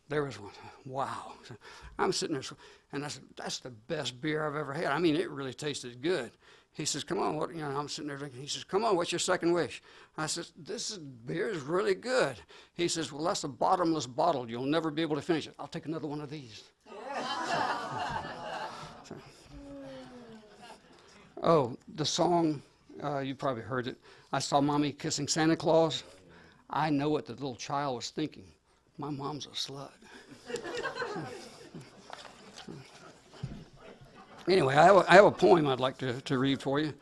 There was one. Wow. So I'm sitting there, and I said, that's the best beer I've ever had. I mean, it really tasted good. He says, come on, I'm sitting there drinking. He says, come on, what's your second wish? I says, beer is really good. He says, well, that's a bottomless bottle. You'll never be able to finish it. I'll take another one of these. Oh, the song, you probably heard it. I saw Mommy kissing Santa Claus. I know what the little child was thinking. My mom's a slut. Anyway, I have a poem I'd like to read for you.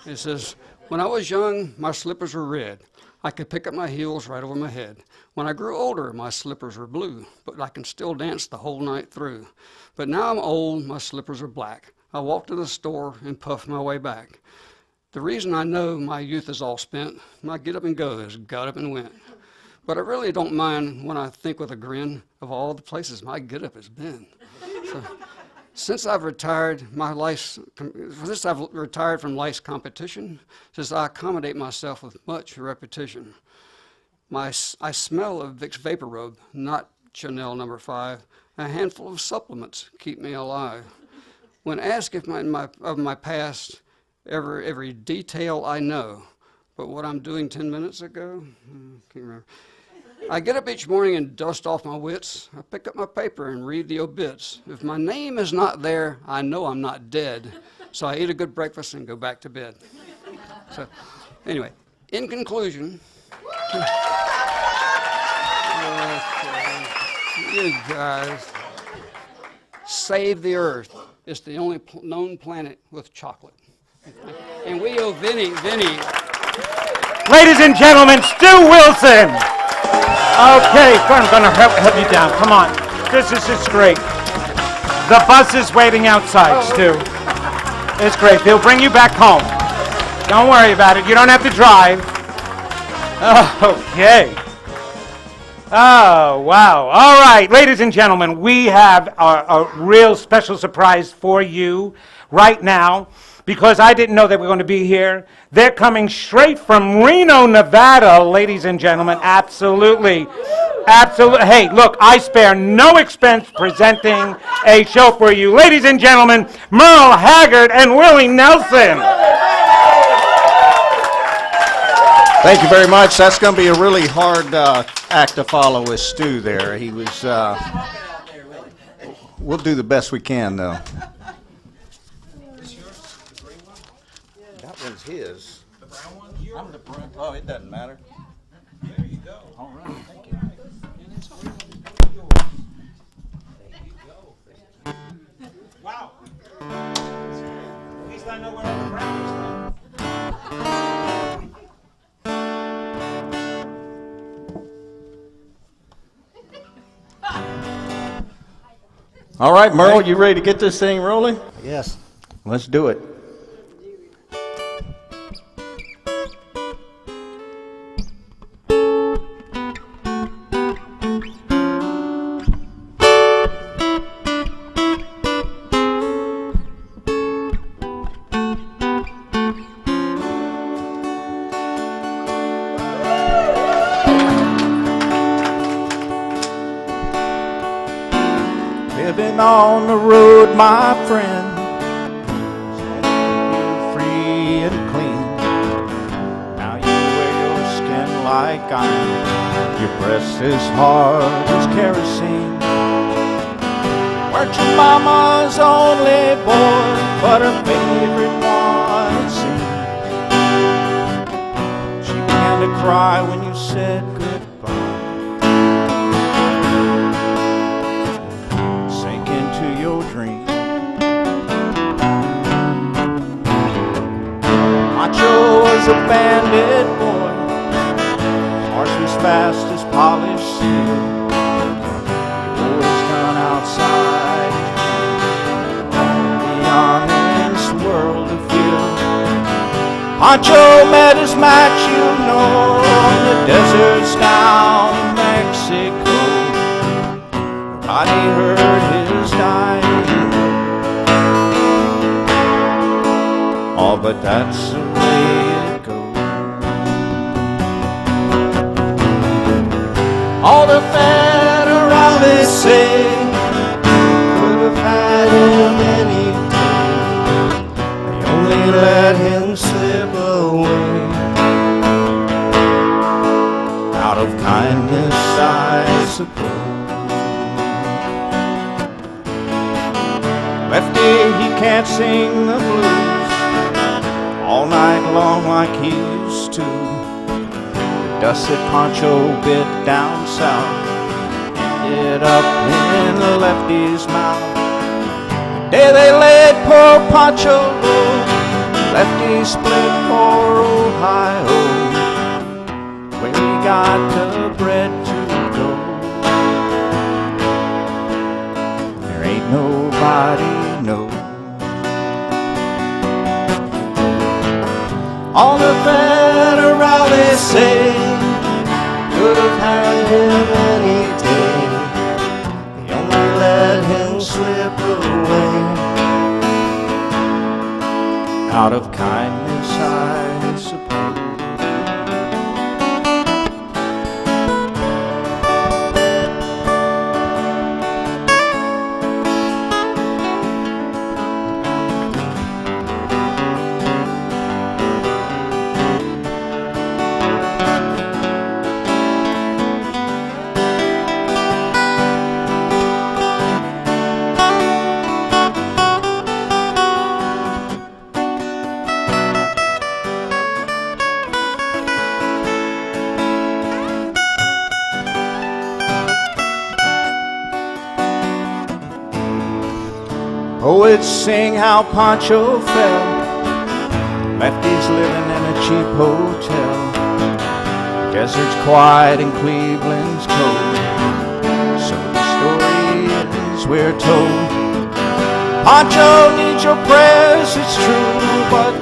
It says, when I was young, my slippers were red. I could pick up my heels right over my head. When I grew older, my slippers were blue, but I can still dance the whole night through. But now I'm old, my slippers are black. I walk to the store and puff my way back. The reason I know my youth is all spent, my get up and go has got up and went. But I really don't mind when I think with a grin of all the places my get up has been. Since I've retired from life's competition, since I accommodate myself with much repetition, I smell of Vicks Vapor Rub, not Chanel No. 5. A handful of supplements keep me alive. When asked if of my past, every detail I know, but what I'm doing 10 minutes ago, can't remember. I get up each morning and dust off my wits. I pick up my paper and read the obits. If my name is not there, I know I'm not dead. So I eat a good breakfast and go back to bed. So anyway, in conclusion, you guys, save the earth. It's the only known planet with chocolate. And we owe Vinny. Ladies and gentlemen, Stu Wilson. Okay, I'm going to help you down. Come on. This is just great. The bus is waiting outside, Stu. It's great. They'll bring you back home. Don't worry about it. You don't have to drive. Okay. Oh, wow. All right, ladies and gentlemen, we have a real special surprise for you right now. Because I didn't know they were going to be here. They're coming straight from Reno, Nevada, ladies and gentlemen. Absolutely. Absolutely. Hey, look, I spare no expense presenting a show for you. Ladies and gentlemen, Merle Haggard and Willie Nelson. Thank you very much. That's going to be a really hard act to follow with Stu there. He was, we'll do the best we can, though. That one's his. The brown one? I'm the brown. Oh, it doesn't matter. There you go. All right. Thank you. Wow. At least I know where all the brown is from. All right, Merle, you ready to get this thing rolling? Yes. Let's do it. on the road, my friend. You're free and clean. Now you wear your skin like iron. Your breast is hard as kerosene. Weren't your mama's only boy, but her favorite one it seemed. She began to cry when you said goodbye. Sink into your dream. Macho was a bandit boy, horse was fast as polished steel. He wore his gun outside, beyond this world of fear. Pancho met his match, you know, on the deserts down in Mexico. Nobody heard his dying. Oh, but that's the way it goes. All the federales say could have had him any day. They only let him slip away. Out of kindness, I suppose. Lefty, he can't sing the blues all night long like he used to. The dust that Pancho bit down south ended up in Lefty's mouth. The day they laid poor Pancho low, Lefty split for Ohio, where he got the bread to go. There ain't nobody knows. All the federales say could have had him any day. They only let him slip away. Out of kindness, I suppose. Poets sing how Pancho fell. Lefty's living in a cheap hotel. Desert's quiet and Cleveland's cold. So the stories we're told. Pancho needs your prayers, it's true, but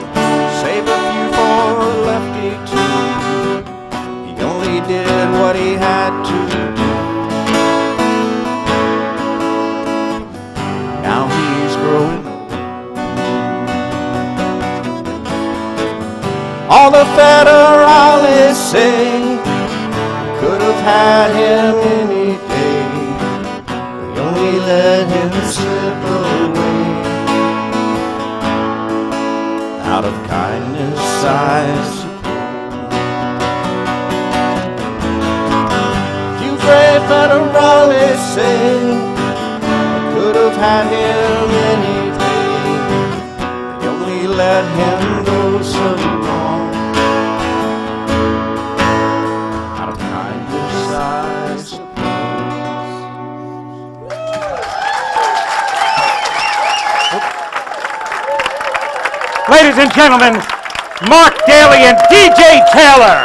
save a few for Lefty too. He only did what he had to do. Now he's growing old. All the federales say could have had him any day. They only let him slip away. Out of kindness, I suppose. You great federales say could have had him any day. They only let him go so long. Out of kindness, I suppose. Ladies and gentlemen, Mark Daly and DJ Taylor.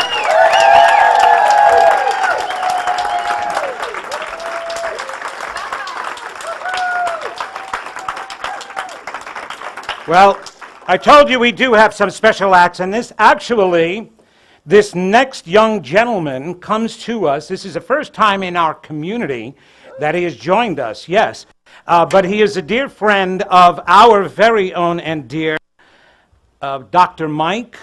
Well, I told you we do have some special acts, and this next young gentleman comes to us. This is the first time in our community that he has joined us, yes. But he is a dear friend of our very own and dear Dr. Mike.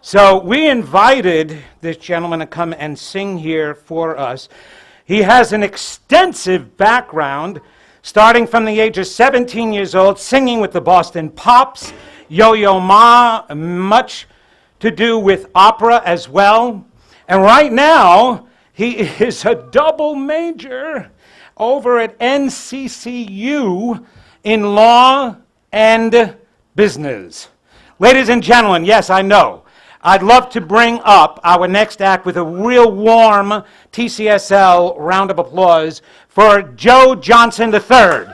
So we invited this gentleman to come and sing here for us. He has an extensive background starting from the age of 17 years old, singing with the Boston Pops, Yo-Yo Ma, much to do with opera as well. And right now, he is a double major over at NCCU in law and business. Ladies and gentlemen, yes, I know, I'd love to bring up our next act with a real warm TCSL round of applause for Joe Johnson III.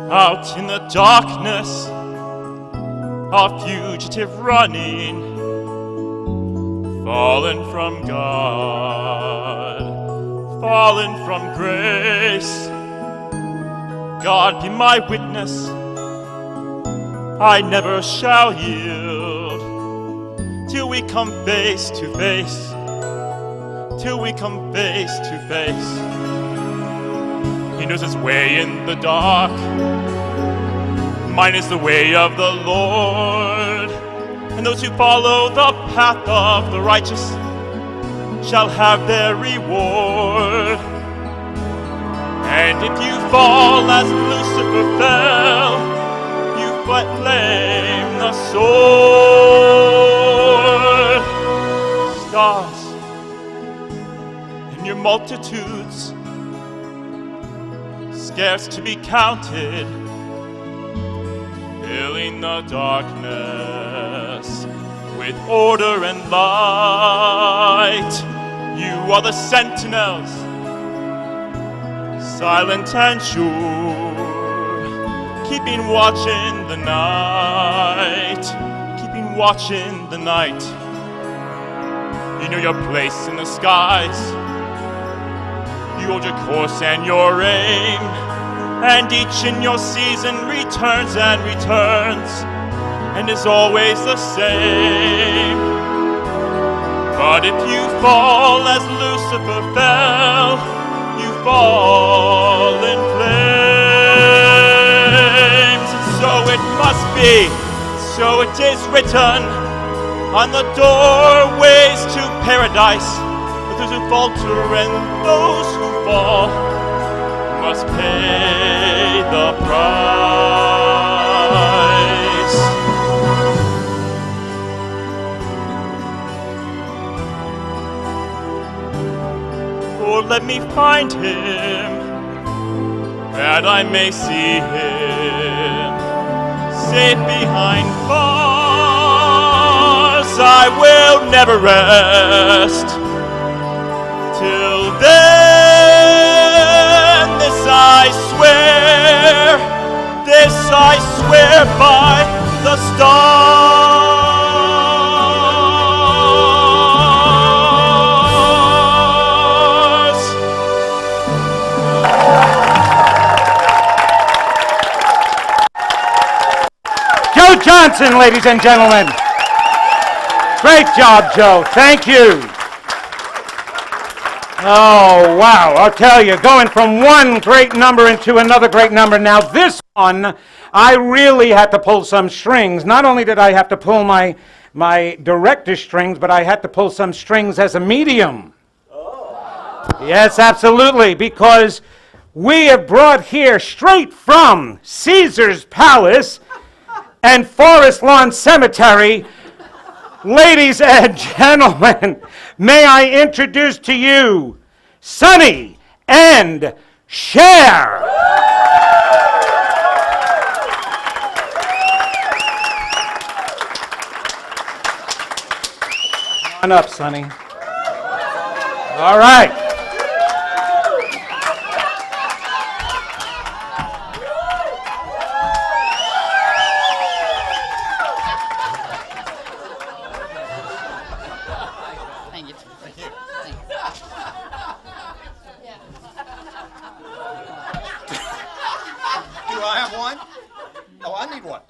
Out in the darkness, a fugitive running, fallen from God, fallen from grace. God be my witness, I never shall yield till we come face to face, till we come face to face. He knows his way in the dark. Mine is the way of the Lord. And those who follow the path of the righteous shall have their reward. And if you fall as Lucifer fell, you flame the sword. Stars in your multitudes, scarce to be counted, filling the darkness with order and light. You are the sentinels, silent and sure, keeping watch in the night, keeping watch in the night. You know your place in the skies, you hold your course and your aim, and each in your season returns and returns, and is always the same. But if you fall as Lucifer fell, you fall in flames. And so it must be, so it is written on the doorways to paradise. Those who falter and those who fall must pay the price. Oh, let me find him, that I may see him safe behind bars. I will never rest till then. This I swear by the stars. Joe Johnson, ladies and gentlemen. Great job, Joe. Thank you. Oh, wow. I'll tell you, going from one great number into another great number. Now, this one, I really had to pull some strings. Not only did I have to pull my director's strings, but I had to pull some strings as a medium. Oh. Yes, absolutely, because we have brought here straight from Caesar's Palace and Forest Lawn Cemetery, ladies and gentlemen, may I introduce to you Sonny and Cher. Come on up, Sonny. All right. Do I have one? Oh, I need one.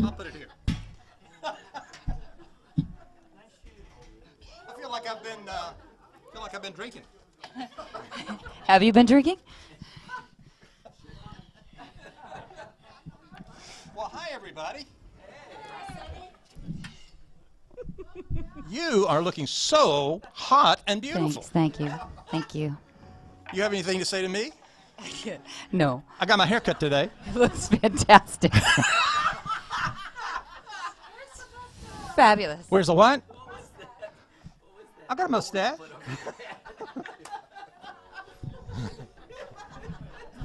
I'll put it here. I feel like I've been drinking. Have you been drinking? Well, hi everybody. You are looking so hot and beautiful. Thank you. Thank you. You have anything to say to me? No. I got my hair cut today. It looks fantastic. Fabulous. Where's the what? I got a mustache.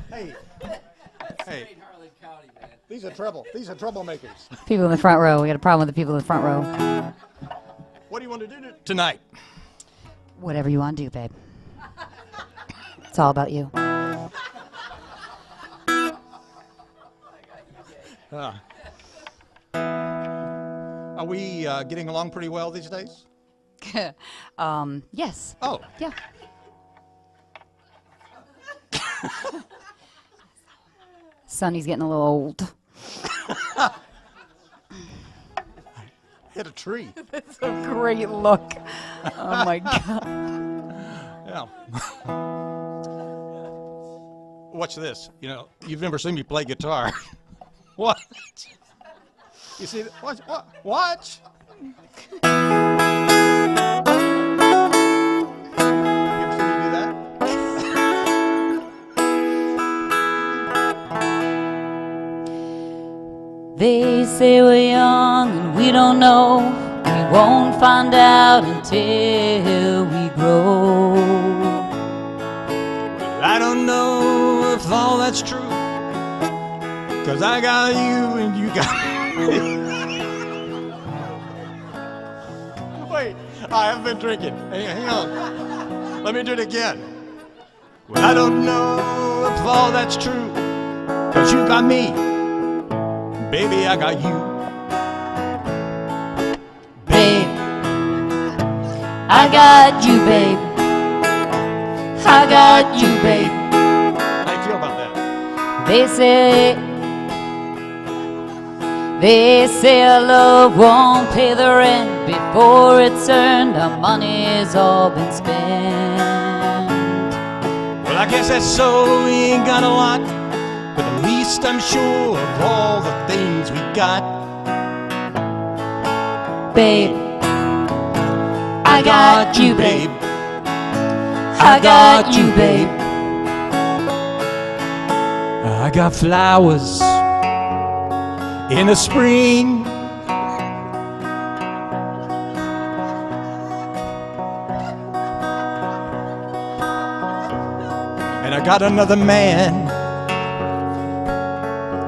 Hey. These are troublemakers. People in the front row. We got a problem with the people in the front row. What do you want to do tonight? Whatever you want to do, babe. It's all about you. Are we getting along pretty well these days? Yes. Oh. Yeah. Sonny's getting a little old. Hit a tree. That's a great look. Oh my God. Yeah. Watch this. You know, you've never seen me play guitar. What? You see? Watch. Watch. You ever seen me do that? They say we're young and we don't know. We won't find out until we grow. I don't know if all that's true, 'cause I got you and you got me. Wait, I haven't been drinking. Hang on. Let me do it again. Well, I don't know if all that's true, 'cause you got me. Baby, I got you. Babe, I got you, babe. I got you, babe. How do you feel about that? They say our love won't pay the rent before it's earned. Our money's all been spent. Well, I guess that's so. We ain't got a lot, but at least I'm sure of all the things we got. Babe, I got you, babe. I got you, babe. I got flowers in the spring. And I got another man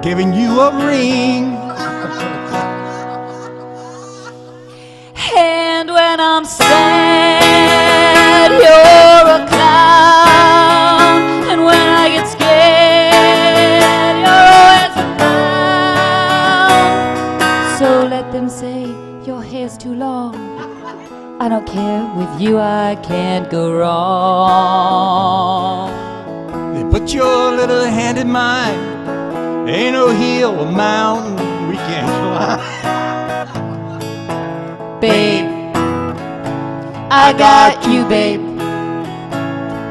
giving you a ring. And when I'm sad, you're a clown. And when I get scared, you're always around. So let them say your hair's too long. I don't care, with you I can't go wrong. They put your little hand in mine. Ain't no hill or mountain we can't climb. Babe, I got you, babe.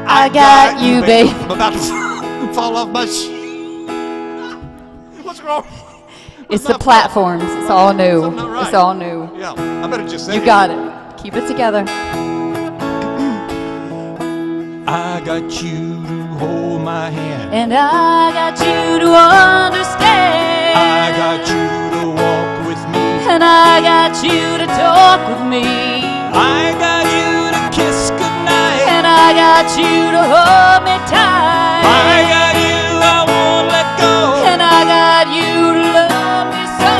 I got you, babe. I'm about to fall off my shoe. What's wrong? It's the platforms. It's all new. It's all new. Yeah, I better just say You got it. Keep it together. I got you to hold my hand. And I got you to understand. I got you to walk with me. And I got you to talk with me. I got you to kiss goodnight. And I got you to hold me tight. I got you, I won't let go. And I got you to love me so.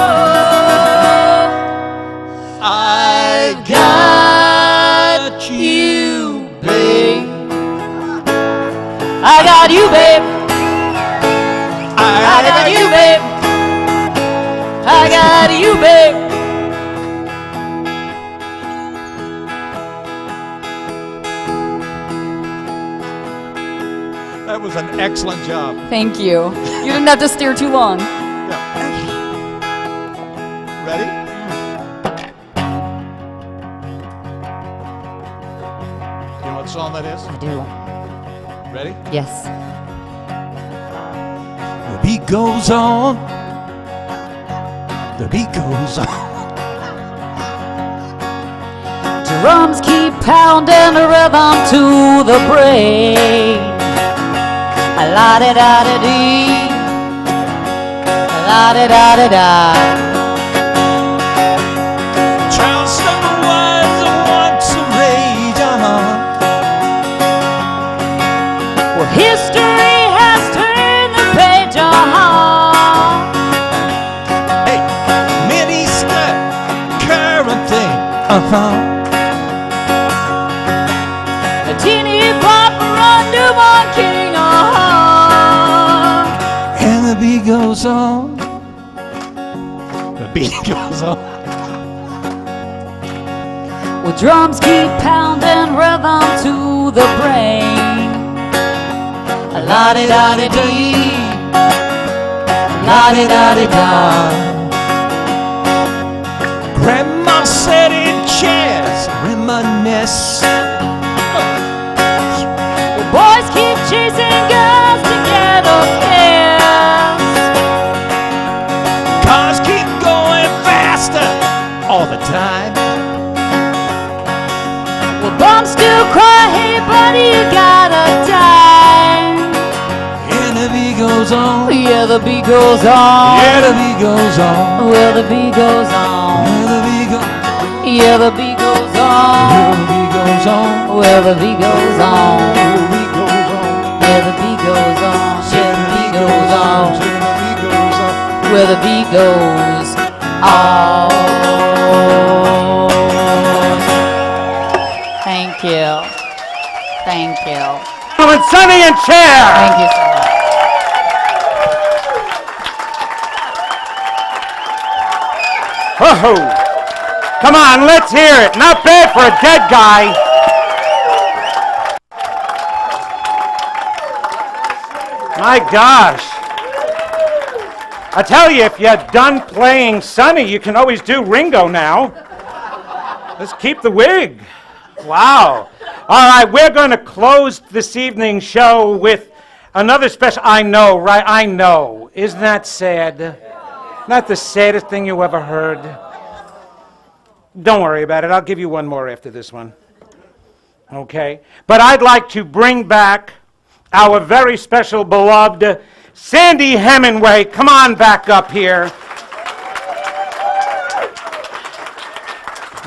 I got you, babe. I got you, babe. I got you, babe. I got lie to you, babe. That was an excellent job. Thank you. You didn't have to steer too long. Ready? You know what song that is? I do. Ready? Yes. The beat goes on. The beat goes on. Drums keep pounding the rhythm to the brain. A la da da da dee, a la da da da da. Charleston was once a rage, Well, history has turned the page, Hey, mini skirt, current thing, A teeny pop rendezvous king, And the beat goes on. The beat goes on. Well, drums keep pounding rhythm to the brain. A la di da di dee, la di da di da. Grandma sat in chairs, reminisce. The boys keep chasing girls to get a kiss. Cars keep going faster all the time. Well, bums still cry, hey buddy, you gotta die. And the beat goes on. Yeah, the beat goes on. Yeah, the beat goes on. Well, the beat goes on. Yeah, the beat goes on. Yeah, the beat goes on. Yeah, the beat goes on. Well, the beat goes on. Yeah, the beat goes on. Yeah, the beat goes on. Yeah, the beat goes on. Yeah, the beat goes on. Well, the beat goes on. Thank you. Thank you. And Sonny and Cher. Thank you so much. Whoa. Come on, let's hear it. Not bad for a dead guy. My gosh. I tell you, if you're done playing Sonny, you can always do Ringo now. Let's keep the wig. Wow. All right, we're going to close this evening's show with another special. I know, right? I know. Isn't that sad? Not the saddest thing you ever heard. Don't worry about it. I'll give you one more after this one. Okay? But I'd like to bring back our very special, beloved Sandy Hemingway. Come on back up here.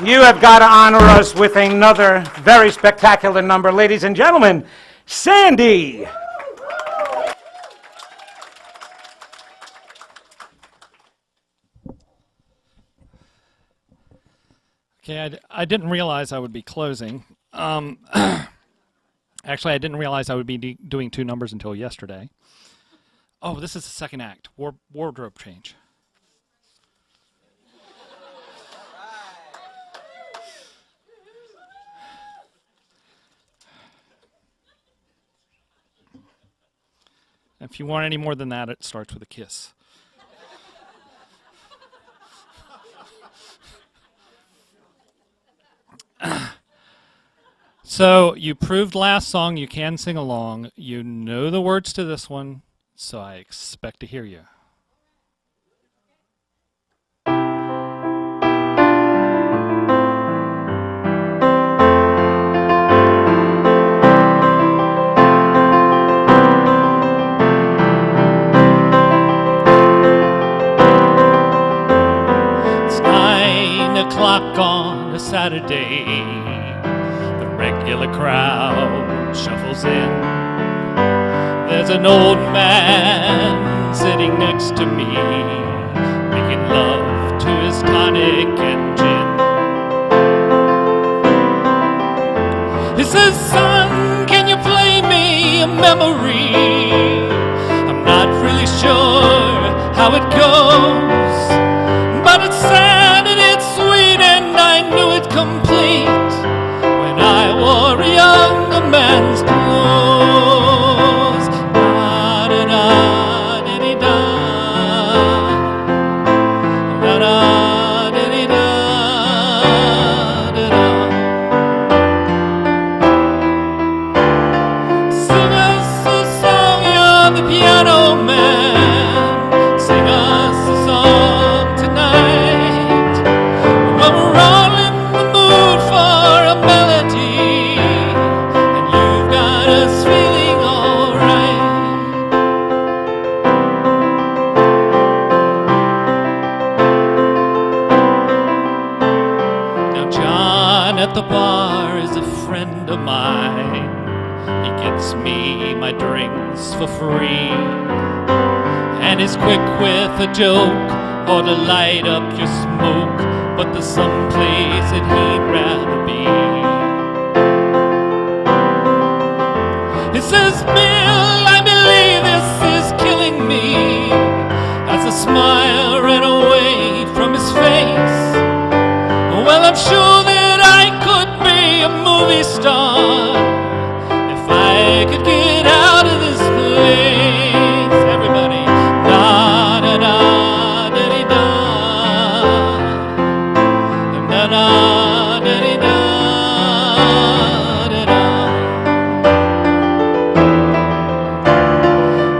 You have got to honor us with another very spectacular number. Ladies and gentlemen, Sandy. Okay, I didn't realize I would be closing. Actually, I didn't realize I would be doing two numbers until yesterday. Oh, this is the second act, wardrobe change. If you want any more than that, it starts with a kiss. So you proved last song you can sing along. You know the words to this one, so I expect to hear you. It's 9 o'clock on a Saturday. Regular crowd shuffles in. There's an old man sitting next to me, making love to his tonic and gin. He says, son, can you play me a memory? I'm not really sure how it goes, but it's complete when I wore a younger man's clothes. Da-da-da-dee-dee-da. Da-da-dee-dee-da. Da-da. Sing us a song, you're the piano man. Sing us a song tonight. When we're all in the mood for a melody, and you've got us feeling alright. Now John at the bar is a friend of mine. He gets me my drinks for free, and is quick with a joke or to light up your smoke, but there's some place that he'd rather be. He says, Bill, I believe this is killing me, as a smile ran away from his face. Well, I'm sure that I could be a movie star if I could get out of this place. Everybody, da da da da dee da, da da da dee da da da.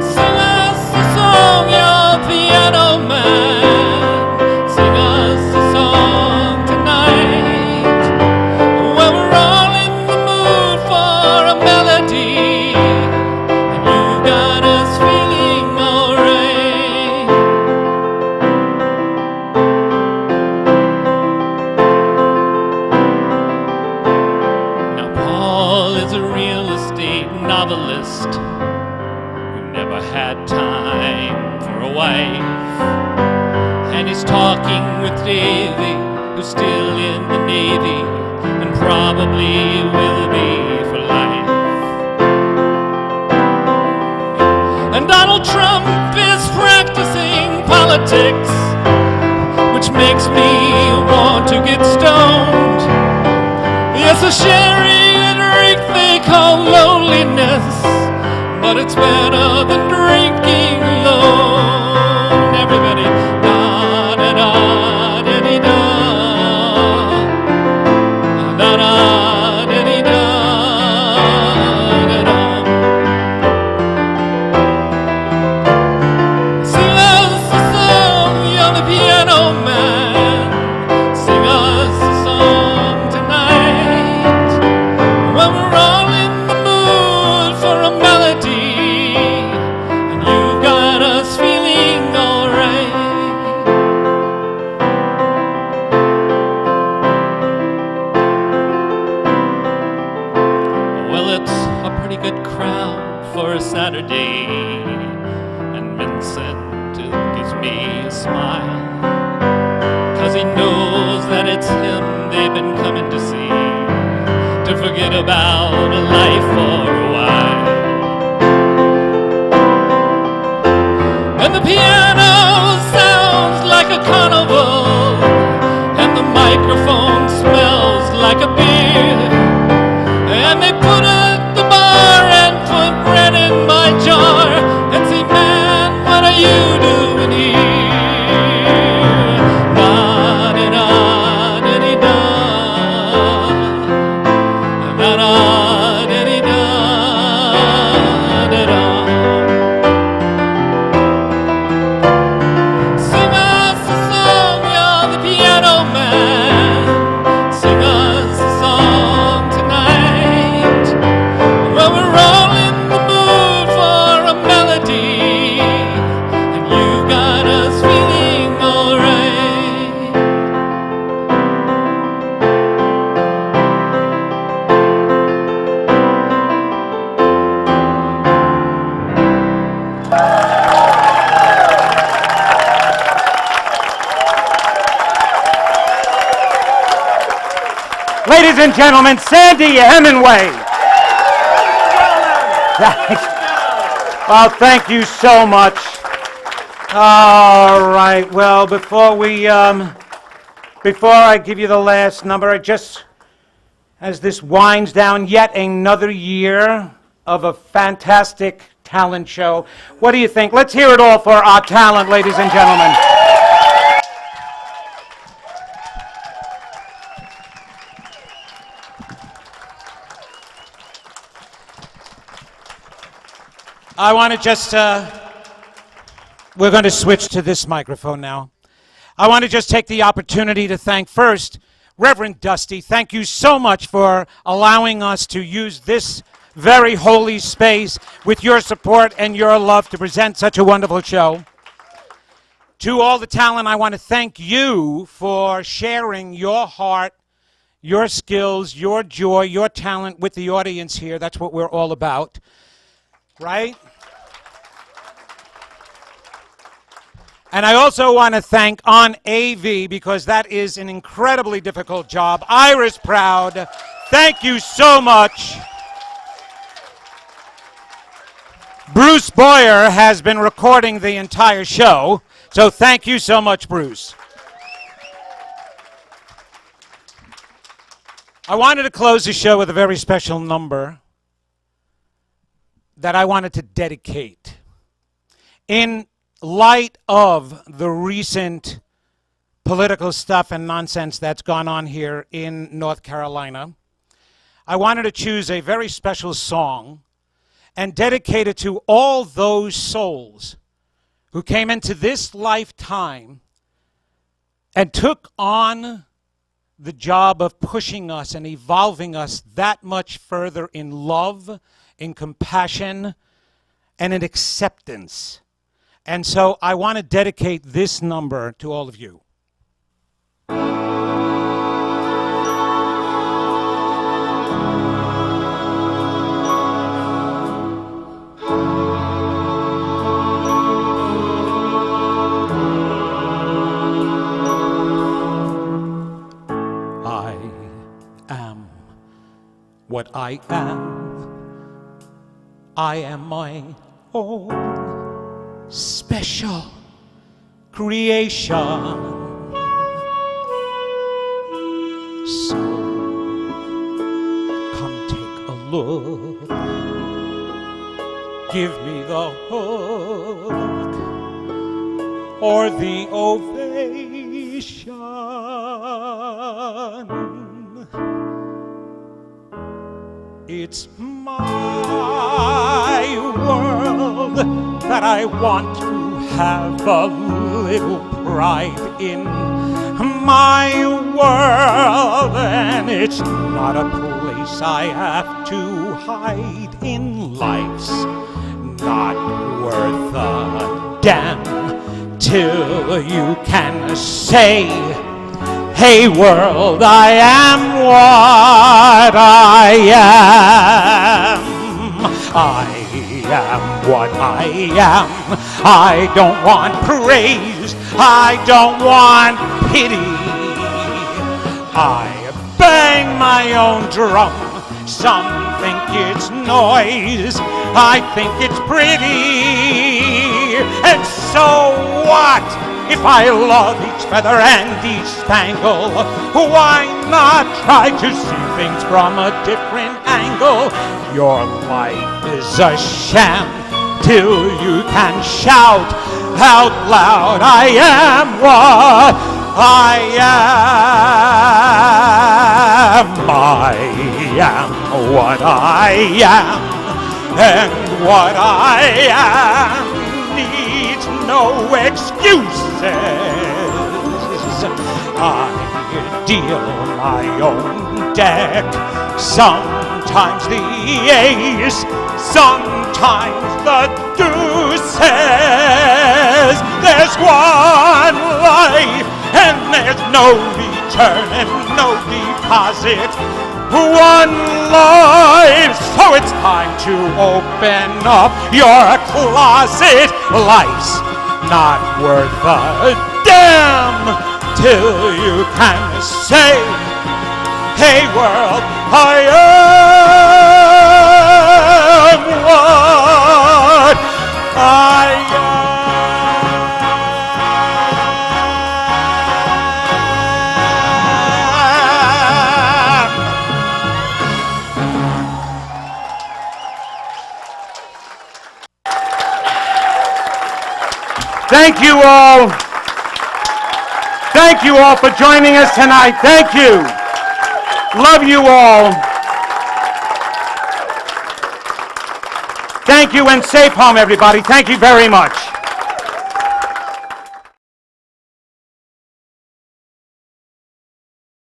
Sing us a song, your piano man. Sing us a song tonight. When we're all in the mood for a melody, and you've got us feeling alright. Now Paul is a real estate novelist who never had time for a wife, and he's talking with Davy, who's still in the Navy and probably will be for life. And Donald Trump is practicing politics, which makes me want to get stoned. Yes, a sherry and drink they call loneliness, but it's better than drinking alone. Everybody, da da da da dee da, da da da dee da da da. Sing us a song, you're the piano man. Sing us a song tonight. When we're all in the mood for a melody, and you've got us feeling alright. Well, it's a pretty good crowd for a Saturday, and Vincent gives me a smile, 'cause he knows that it's him they've been coming to see, to forget about a life for a while. And the piano sounds like a carnival, and the microphone smells like a beer, and they put at the bar and put bread in my jar and say, man, what are you doing here? Da da da da dee da, da da da dee da da da. Sing us a song, you're the piano man. Sing us a song tonight. Well, we're all in the mood for a melody, and you've got us feeling alright. Ladies and gentlemen, Sandy Hemingway. Well, thank you so much. All right. Well, before we Before I give you the last number, as this winds down yet another year of a fantastic talent show, what do you think? Let's hear it all for our talent, ladies and gentlemen. I want to just, we're going to switch to this microphone now. I want to just take the opportunity to thank first Reverend Dusty. Thank you so much for allowing us to use this very holy space with your support and your love to present such a wonderful show. To all the talent, I want to thank you for sharing your heart, your skills, your joy, your talent with the audience here. That's what we're all about, right? And I also want to thank on AV, because that is an incredibly difficult job. Iris Proud, thank you so much. Bruce Boyer has been recording the entire show, so thank you so much, Bruce. I wanted to close the show with a very special number that I wanted to dedicate. In light of the recent political stuff and nonsense that's gone on here in North Carolina, I wanted to choose a very special song and dedicate it to all those souls who came into this lifetime and took on the job of pushing us and evolving us that much further in love, in compassion, and in acceptance. And so I want to dedicate this number to all of you. I am what I am. I am my own special creation. So come take a look. Give me the hook or the ovation. It's my world that I want to have a little pride in. My world, and it's not a place I have to hide in. Life's not worth a damn till you can say, hey world, I am what I am. I am what I am. I don't want praise. I don't want pity. I bang my own drum. Some think it's noise. I think it's pretty. And so what? If I love each feather and each spangle, why not try to see things from a different angle? Your life is a sham till you can shout out loud, I am what I am. I am what I am, and what I am needs no excuses. I deal my own deck, sometimes the ace, sometimes the deuces. There's one life and there's no return and no deposit. One life, so it's time to open up your closet. Life's not worth a damn till you can say, hey world, I am what I am. Thank you all. Thank you all for joining us tonight. Thank you. Love you all. Thank you and safe home, everybody. Thank you very much.